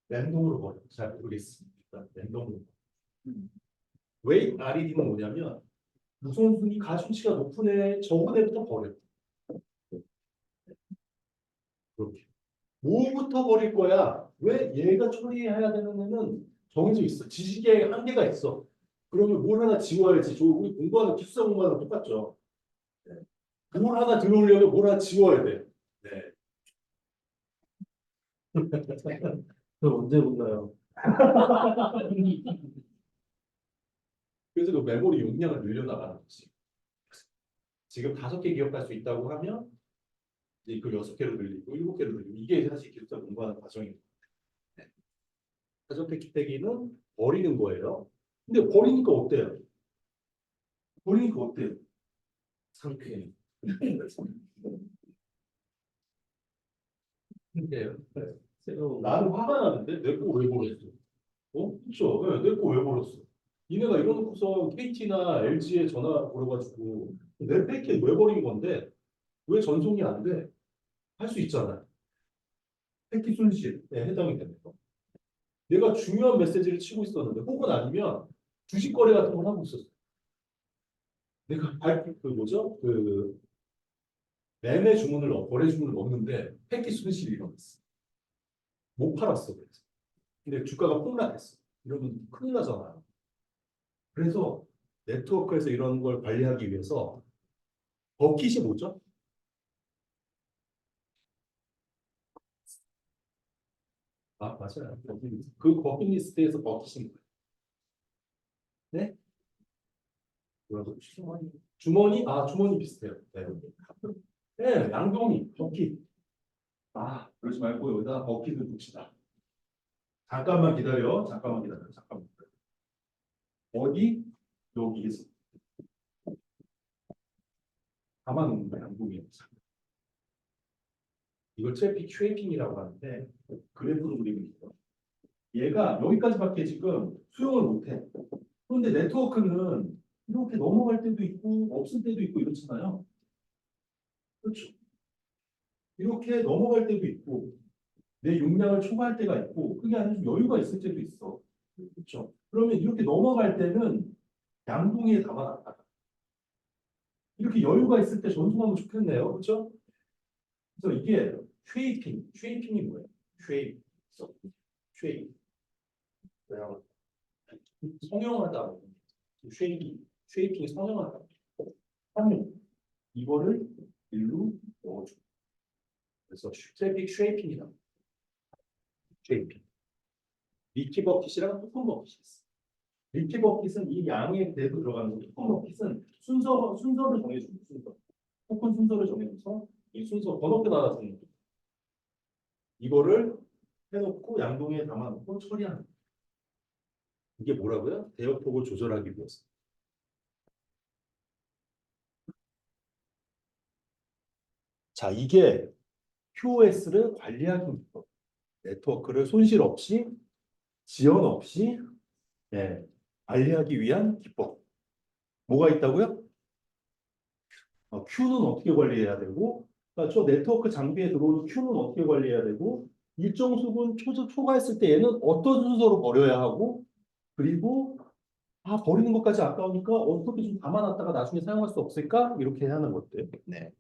랜덤으로 버려. 잘 모르겠습니다. 일단 랜덤으로. 왜 RED는 뭐냐면 우선순위 가중치가 높은 애, 적은 애부터 버려. 그렇게. 뭐부터 버릴 거야? 왜 얘가 처리해야 되는 애는 정해져 있어. 지식의 한계가 있어. 그러면 뭘 하나 지워야지. 우리 공부하는 기숙사 공부하는 거 똑같죠. 네. 뭘 하나 들어오려면 뭘 하나 지워야 돼. 네. 그럼 언제 붙나요? 그래서 그 메모리 용량을 늘려나가는 거지. 지금 5개 기억할 수 있다고 하면 이제 그 6개로 늘리고 7개로 늘리고 이게 사실 기숙사 공부하는 과정입니다. 네. 사전 패키지는 버리는 거예요. 근데 버리니까 어때요? 버리니까 어때요? 상쾌해. 근데요. 새로운 나는 화가 나는데 내 거 왜 버렸어? 그렇죠. 네, 내 거 왜 버렸어? 니네가 이러놓고서 KT나 LG에 전화 걸어가지고 내 패킷 왜 버린 건데 왜 전송이 안 돼? 할 수 있잖아요. 패킷 손실에 해당이 되는 거. 내가 중요한 메시지를 치고 있었는데 혹은 아니면 주식 거래 같은 걸 하고 있었어. 내가 그 뭐죠? 그 매매 주문을 거래 주문을 넣었는데 패킷 손실이 일어났어. 못 팔았어. 그래서. 근데 주가가 폭락했어. 이러면 큰일 나잖아요. 그래서 네트워크에서 이런 걸 관리하기 위해서 버킷이 뭐죠? 아, 맞아요. 그 버킷리스트에서 버킷인 거예요. 네? 뭐라고? 주머니. 주머니? 아, 주머니 비슷해요. 네. 네, 양동이, 버킷. 아, 그러지 말고 여기다 버킷을 붙이다. 잠깐만 기다려. 잠깐만 기다려. 잠깐만. 어디? 여기 있어. 담아놓는 거야, 양동이. 이걸 트래픽 쉐이핑이라고 하는데 그래프로 그리고 있어요. 얘가 여기까지밖에 지금 수용을 못해. 그런데 네트워크는 이렇게 넘어갈 때도 있고 없을 때도 있고 이렇잖아요. 그렇죠? 이렇게 넘어갈 때도 있고 내 용량을 초과할 때가 있고 그게 아니라 좀 여유가 있을 때도 있어. 그렇죠? 그러면 이렇게 넘어갈 때는 양동이에 담아놨다. 이렇게 여유가 있을 때 전송하면 좋겠네요. 그렇죠? 그래서 이게 쉐이핑이 뭐예요? 쉐이핑. 쉐이핑. 성형하다. 쉐이핑이 성형하다. 성형. 이거를 일로 넣어줘. 그래서 트래픽 쉐이핑이다. 쉐이핑. 미키 버킷이랑 토큰 버킷이 있어. 미키 버킷은 이 양에 대고 들어가는 거고, 토큰 버킷은 순서를 정해주는 순서. 토큰 순서를 정해줘서 이 순서 번호표 나눠서 이거를 해놓고 양동이에 담아놓고 처리하는 거예요. 이게 뭐라고요? 대역폭을 조절하기 위해서. 자, 이게 QoS를 관리하기 위해서. 네트워크를 손실 없이, 지연 없이 관리하기 위한 기법. 뭐가 있다고요? Q는 어떻게 관리해야 되고, 그러니까 저 네트워크 장비에 들어오는 Q는 어떻게 관리해야 되고, 일정 수분 초과했을 때 얘는 어떤 순서로 버려야 하고, 그리고 버리는 것까지 아까우니까 어떻게 좀 담아놨다가 나중에 사용할 수 없을까? 이렇게 하는 것들. 네.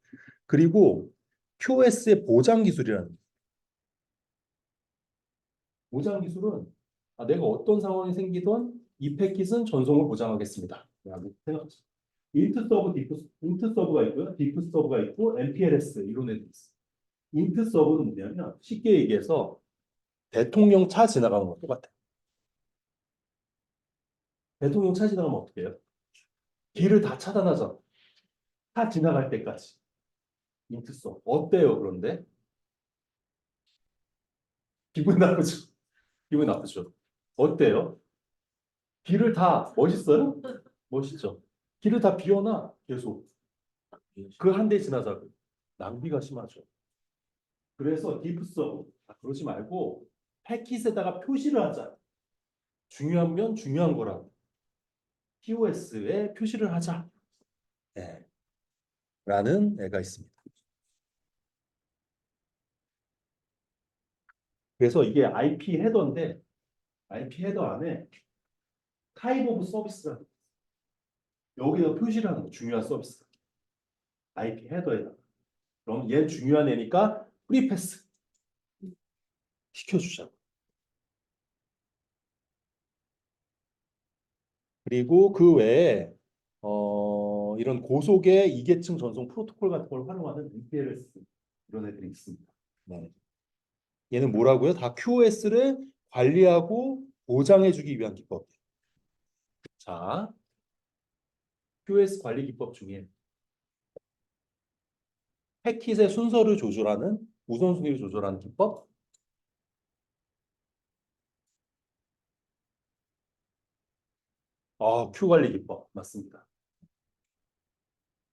그리고 QoS의 보장 기술이라는 게 보장 기술은 내가 어떤 상황이 생기던 이 패킷은 전송을 보장하겠습니다. 생각하시죠. 인트 서브, 인트 서브가 있고요. 디프 서브가 있고 MPLS 이런 애들이 있어요. 인트 서브는 뭐냐면 쉽게 얘기해서 대통령 차 지나가는 거 똑같아요. 대통령 차 지나가면 어떻게 해요? 길을 다 차단하죠. 차 지나갈 때까지. 인트 서브. 어때요, 그런데? 기분 나쁘죠? 기분 나쁘죠? 어때요? 길을 다 멋있어요? 멋있죠? 길을 다 비워놔 계속. 그 한 대 지나자고. 낭비가 심하죠. 그래서 디프 서브. 그러지 말고 패킷에다가 표시를 하자. 중요하면 중요한 거라고. POS에 표시를 하자. 네. 라는 애가 있습니다. 그래서 이게 IP 헤더인데 IP 헤더 안에 타입 오브 서비스가 여기다 표시를 하는 거 중요한 서비스. IP 헤더에다. 그럼 얘 중요한 애니까 프리패스 시켜주자. 그리고 그 외에 이런 고속의 이계층 전송 프로토콜 같은 걸 활용하는 MPLS 이런 애들이 있습니다. 네. 얘는 뭐라고요? 다 QoS를 관리하고 보장해주기 위한 기법. 자, QoS 관리 기법 중에 패킷의 순서를 조절하는 우선순위를 조절하는 기법. Q 관리 기법 맞습니다.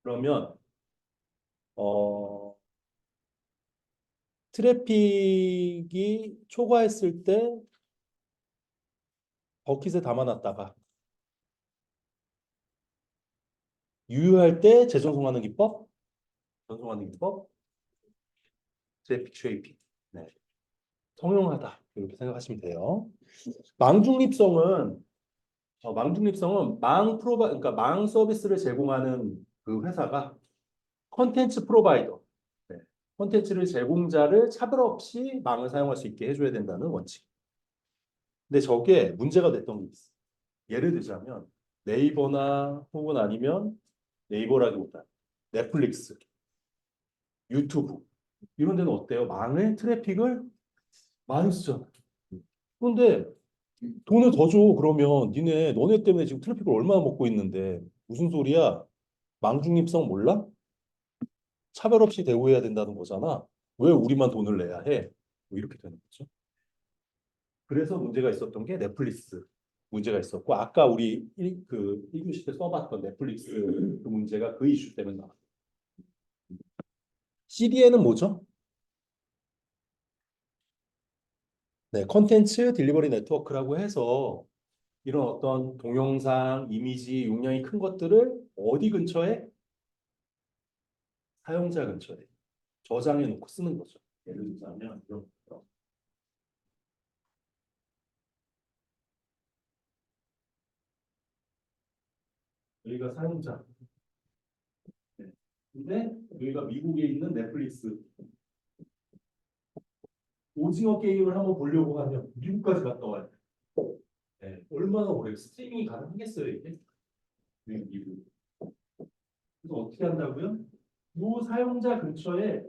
그러면 어, 트래픽이 초과했을 때 버킷에 담아놨다가 유효할 때 재전송하는 기법, 전송하는 기법, 트래픽 쉐이핑. 네. 성용하다 이렇게 생각하시면 돼요. 망중립성은 그러니까 망 서비스를 제공하는 그 회사가 컨텐츠 프로바이더, 네. 컨텐츠를 제공자를 차별 없이 망을 사용할 수 있게 해줘야 된다는 원칙. 근데 저게 문제가 됐던 게 있어. 예를 들자면 네이버나 혹은 아니면 네이버라기보다 넷플릭스, 유튜브 이런 데는 어때요? 망을 트래픽을 많이 쓰잖아. 근데 돈을 더 줘. 그러면 너네 때문에 지금 트래픽을 얼마나 먹고 있는데 무슨 소리야? 망중립성 몰라? 차별 없이 대우해야 된다는 거잖아. 왜 우리만 돈을 내야 해? 뭐 이렇게 되는 거죠. 그래서 문제가 있었던 게 넷플릭스 문제가 있었고 아까 우리 1교시 때 써봤던 넷플릭스 그 문제가 그 이슈 때문에 나왔어요. CDN은 뭐죠? 네, 컨텐츠 딜리버리 네트워크라고 해서 이런 어떤 동영상, 이미지, 용량이 큰 것들을 어디 근처에? 사용자 근처에 저장해 놓고 쓰는 거죠. 예를 들자면 이런 거. 여기가 사용자. 네. 근데 여기가 미국에 있는 넷플릭스. 오징어 게임을 한번 보려고 하면 미국까지 갔다 와야 돼. 네. 얼마나 오래 스트리밍이 가능하겠어요, 이게? 네, 미국. 그래서 어떻게 한다고요? 이 사용자 근처에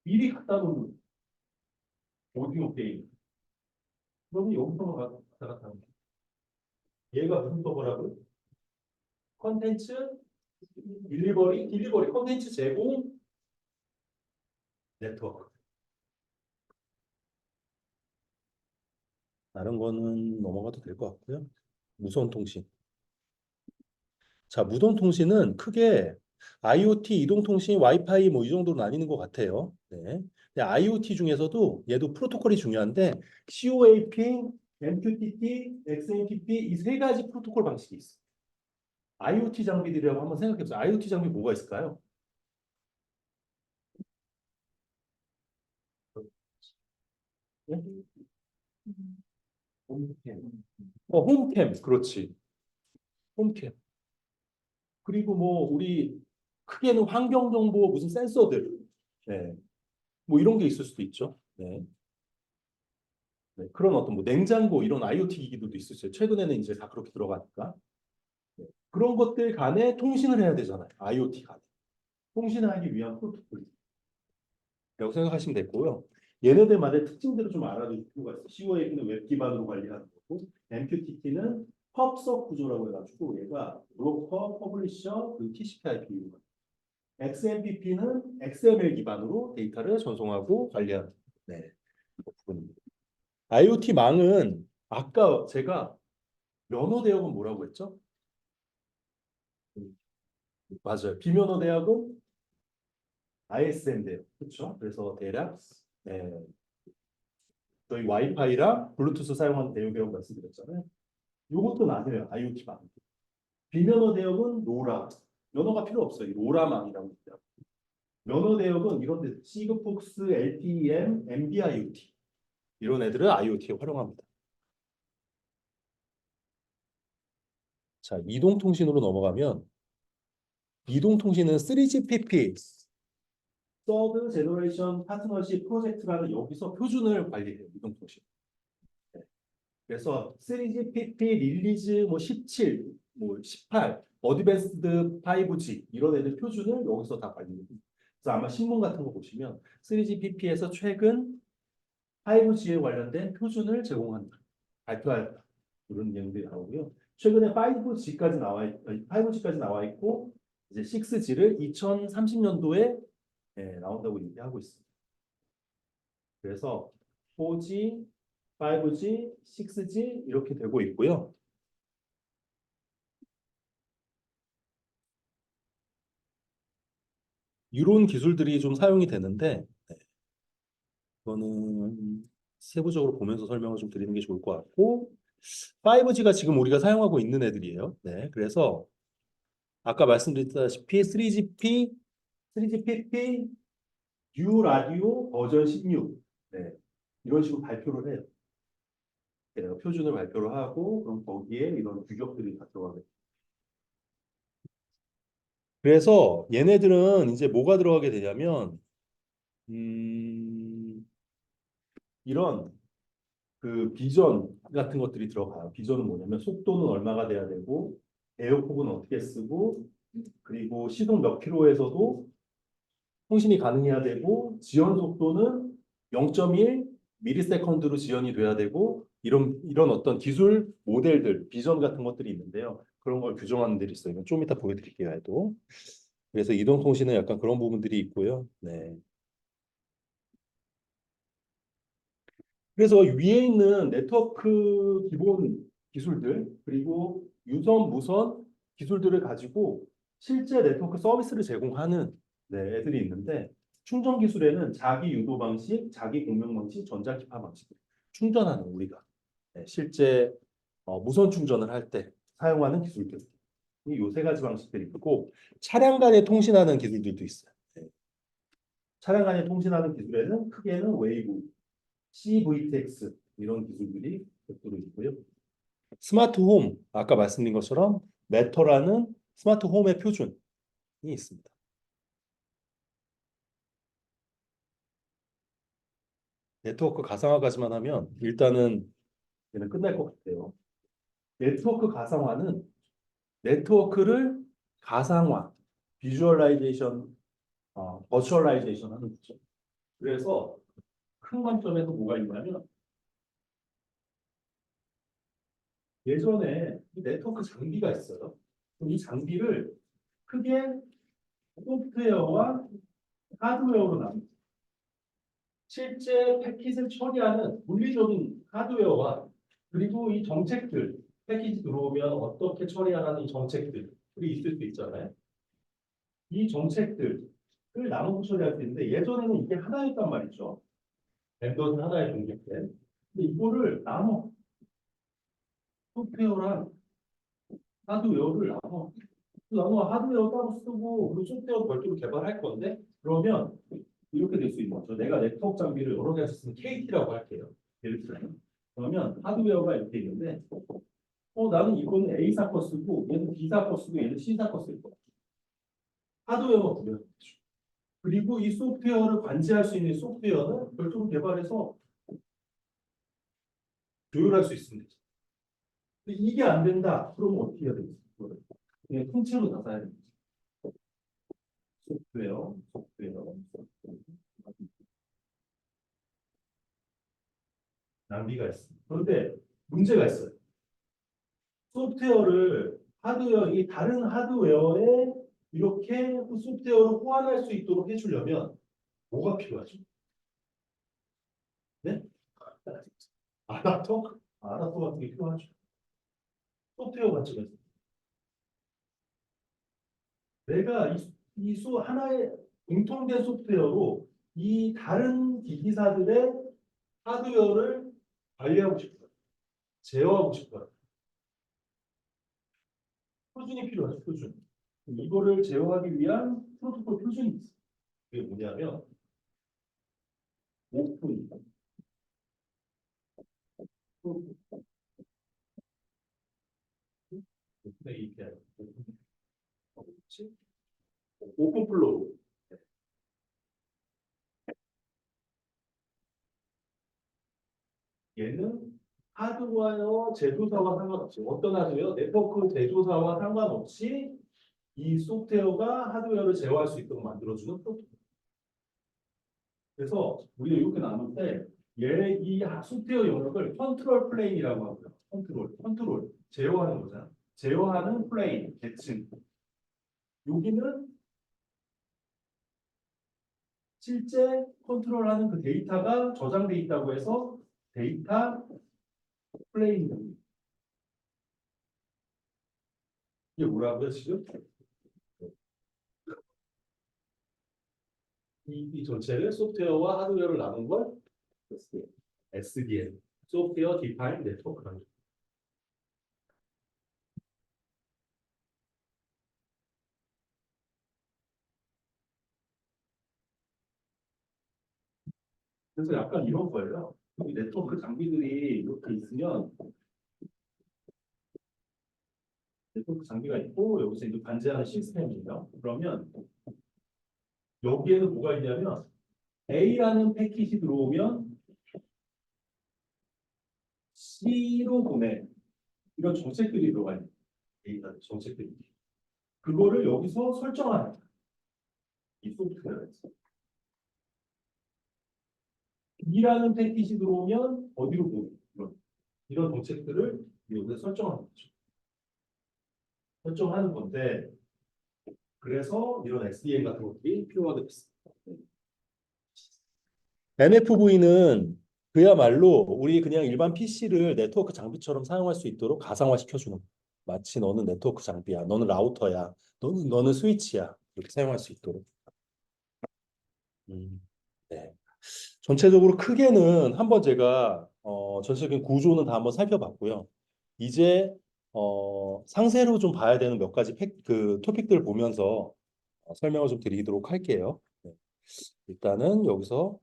미리 갖다 놓는 오징어 게임. 그러면 여기서 왔다 갔다 하는 거예요. 얘가 무슨 서버라고요? 컨텐츠 딜리버리 컨텐츠 제공 네트워크. 다른 거는 넘어가도 될 것 같고요. 무선 통신. 자, 무선 통신은 크게 IoT, 이동 통신, 와이파이 뭐 이 정도로 나뉘는 것 같아요. 네. 근데 IoT 중에서도 얘도 프로토콜이 중요한데 COAP, MQTT, XMPP 이 세 가지 프로토콜 방식이 있어요. IoT 장비들이라고 한번 생각해 보세요. IoT 장비 뭐가 있을까요? 네? 홈캠. 홈캠. 그렇지. 홈캠. 그리고 뭐 우리 크게는 환경 정보 무슨 센서들. 네. 뭐 이런 게 있을 수도 있죠. 네. 네, 그런 어떤 뭐 냉장고 이런 IoT 기기들도 있었어요. 최근에는 이제 다 그렇게 들어가니까. 네. 그런 것들 간에 통신을 해야 되잖아요. IoT 간에. 통신을 하기 위한 프로토콜이라고 생각하시면 되고요. 얘네들만의 특징들을 좀 알아둘 필요가 있어요. COAP는 웹 기반으로 관리하는 거고, MQTT는 펍석 구조라고 해가지고 얘가 브로커, 퍼블리셔, 그리고 TCP/IP. XMPP는 XML 기반으로 데이터를 전송하고 관리하는 네, 그 부분입니다. IoT 망은 아까 제가 면허 대역은 뭐라고 했죠? 맞아요. 비면허 대역은 ISM 대역. 그렇죠? 그래서 대략 네, 저희 와이파이랑 블루투스 사용하는 대역이라고 말씀드렸잖아요. 이것도 나뉘어요. IoT 망. 비면허 대역은 로라. 면허가 필요 없어요. 로라망이라고 합니다. 면허 대역은 이런 데 시그폭스, LTEM, NB-IoT 이런 애들을 IoT에 활용합니다. 자, 이동통신으로 넘어가면 이동통신은 3GPP, 서드 제너레이션 파트너십 프로젝트라는 여기서 표준을 관리해요. 이동통신. 네. 그래서 3GPP 릴리즈 뭐 17, 뭐 18, 어드밴스드 5G 이런 애들 표준을 여기서 다 관리해요. 그래서 아마 신문 같은 거 보시면 3GPP에서 최근 5G에 관련된 표준을 제공한다. 발표한다. 이런 내용들이 나오고요. 최근에 5G까지 나와 있고 이제 6G를 2030년도에 나온다고 얘기하고 있습니다. 그래서 4G, 5G, 6G 이렇게 되고 있고요. 이런 기술들이 좀 사용이 되는데 네, 이거는 세부적으로 보면서 설명을 좀 드리는 게 좋을 것 같고 5G가 지금 우리가 사용하고 있는 애들이에요. 네, 그래서 아까 말씀드렸다시피 3GPP 뉴 라디오 버전 16 네, 이런 식으로 발표를 해요. 내가 표준을 발표를 하고 그럼 거기에 이런 규격들이 다 들어가게. 그래서 얘네들은 이제 뭐가 들어가게 되냐면 이런 그 비전 같은 것들이 들어가요. 비전은 뭐냐면 속도는 얼마가 돼야 되고 대역폭은 어떻게 쓰고 그리고 시속 몇 킬로에서도 통신이 가능해야 되고 지연 속도는 0.1 미리세컨드로 지연이 돼야 되고 이런 어떤 기술 모델들, 비전 같은 것들이 있는데요. 그런 걸 규정하는 데이 있어요. 이건 좀 이따 보여드릴게요. 해도. 그래서 이동통신은 약간 그런 부분들이 있고요. 네. 그래서 위에 있는 네트워크 기본 기술들 그리고 유선, 무선 기술들을 가지고 실제 네트워크 서비스를 제공하는 네, 애들이 있는데 충전 기술에는 자기 유도 방식, 자기 공명 방식, 전자기파 방식 충전하는 우리가 네, 실제 무선 충전을 할 때 사용하는 기술들 이 세 가지 방식들이 있고 차량 간에 통신하는 기술들도 있어요. 네. 차량 간에 통신하는 기술에는 크게는 웨이브, CVTX 이런 기술들이 별도로 있고요. 스마트 홈 아까 말씀드린 것처럼 메터라는 스마트 홈의 표준이 있습니다. 네트워크 가상화까지만 하면 일단은 얘는 끝날 것 같아요. 네트워크 가상화는 네트워크를 가상화, 비주얼라이제이션, 버추얼라이제이션 하는 거죠. 그래서 큰 관점에서 뭐가 있냐면 예전에 이 네트워크 장비가 있어요. 그럼 이 장비를 크게 소프트웨어와 하드웨어로 나눕니다. 실제 패킷을 처리하는 물리적인 하드웨어와 그리고 이 정책들, 패키지 들어오면 어떻게 처리하라는 이 정책들이 있을 수 있잖아요. 이 정책들을 나눠서 처리할 수 있는데 예전에는 이게 하나였단 말이죠. vendor는 하나의 공격된. 근데 이거를 소프트웨어랑 하드웨어를 나눠 하드웨어 따로 쓰고 그리고 소프트웨어 별도로 개발할 건데 그러면 이렇게 될 수 있는 거죠. 내가 네트워크 장비를 여러 가지 쓰는 KT라고 할게요. 예를 들면 그러면 하드웨어가 이렇게 있는데 나는 이거는 A사 거 쓰고 얘는 B사 거 쓰고 얘는 C사 거 쓸 거야. 하드웨어가 구별되죠. 그리고 이 소프트웨어를 관제할 수 있는 소프트웨어는 별도로 개발해서 조율할 수 있습니다. 근데 이게 안 된다. 그러면 어떻게 해야 되겠어요? 그냥 통째로 다 사야 됩니다. 소프트웨어. 낭비가 있습니다. 그런데 문제가 있어요. 소프트웨어를 이 다른 하드웨어에 이렇게 소프트웨어를 호환할 수 있도록 해주려면 뭐가 필요하죠? 네? 아답터? 아답터 같은 게 필요하죠. 소프트웨어 관점에서 내가 하나의 공통된 소프트웨어로 이 다른 기기사들의 하드웨어를 관리하고 싶어요. 제어하고 싶어요. 표준이 필요하죠. 표준. 이거를 제어하기 위한 프로토콜 표준이 있어요. 그게 뭐냐면 오픈, 오픈 API, 오픈 플로우. 얘는 하드웨어 제조사와 상관없이 어떤 하드웨어? 네트워크 제조사와 상관없이 이 소프트웨어가 하드웨어를 제어할 수 있도록 만들어주는 프로토콜. 그래서 우리가 이렇게 나눌 때 이 소프트웨어 영역을 컨트롤 플레인이라고 하고요. 컨트롤 제어하는 거잖아. 제어하는 플레인, 계층. 여기는 실제 컨트롤하는 그 데이터가 저장돼 있다고 해서 데이터 플레인. 이게 뭐라고요 지금? 이 전체를 소프트웨어와 하드웨어를 나눈 걸 SDN, 소프트웨어 디파인 네트워크라는. 그래서 약간 이런 거예요. 이 네트워크 장비들이 이렇게 있으면 네트워크 장비가 있고 여기서 이제 관제하는 시스템이에요. 그러면 여기에는 뭐가 있냐면 A라는 패킷이 들어오면 C로 보내 이런 정책들이 들어가 있는 데이터 정책들이. 그거를 여기서 설정하는 거예요. 이 소프트웨어에서. B라는 패키지 들어오면 어디로 보내? 이런 정책들을 여기서 설정하는 거죠. 설정하는 건데 그래서 이런 XDM 같은 것들이 필요하게 됐습니다. NFV는 그야말로 우리 그냥 일반 PC를 네트워크 장비처럼 사용할 수 있도록 가상화 시켜주는 거야. 마치 너는 네트워크 장비야, 너는 라우터야, 너는 스위치야 이렇게 사용할 수 있도록. 네. 전체적으로 크게는 한번 제가 전체적인 구조는 다 한번 살펴봤고요. 이제 상세로 좀 봐야 되는 몇 가지 그 토픽들을 보면서 설명을 좀 드리도록 할게요. 네. 일단은 여기서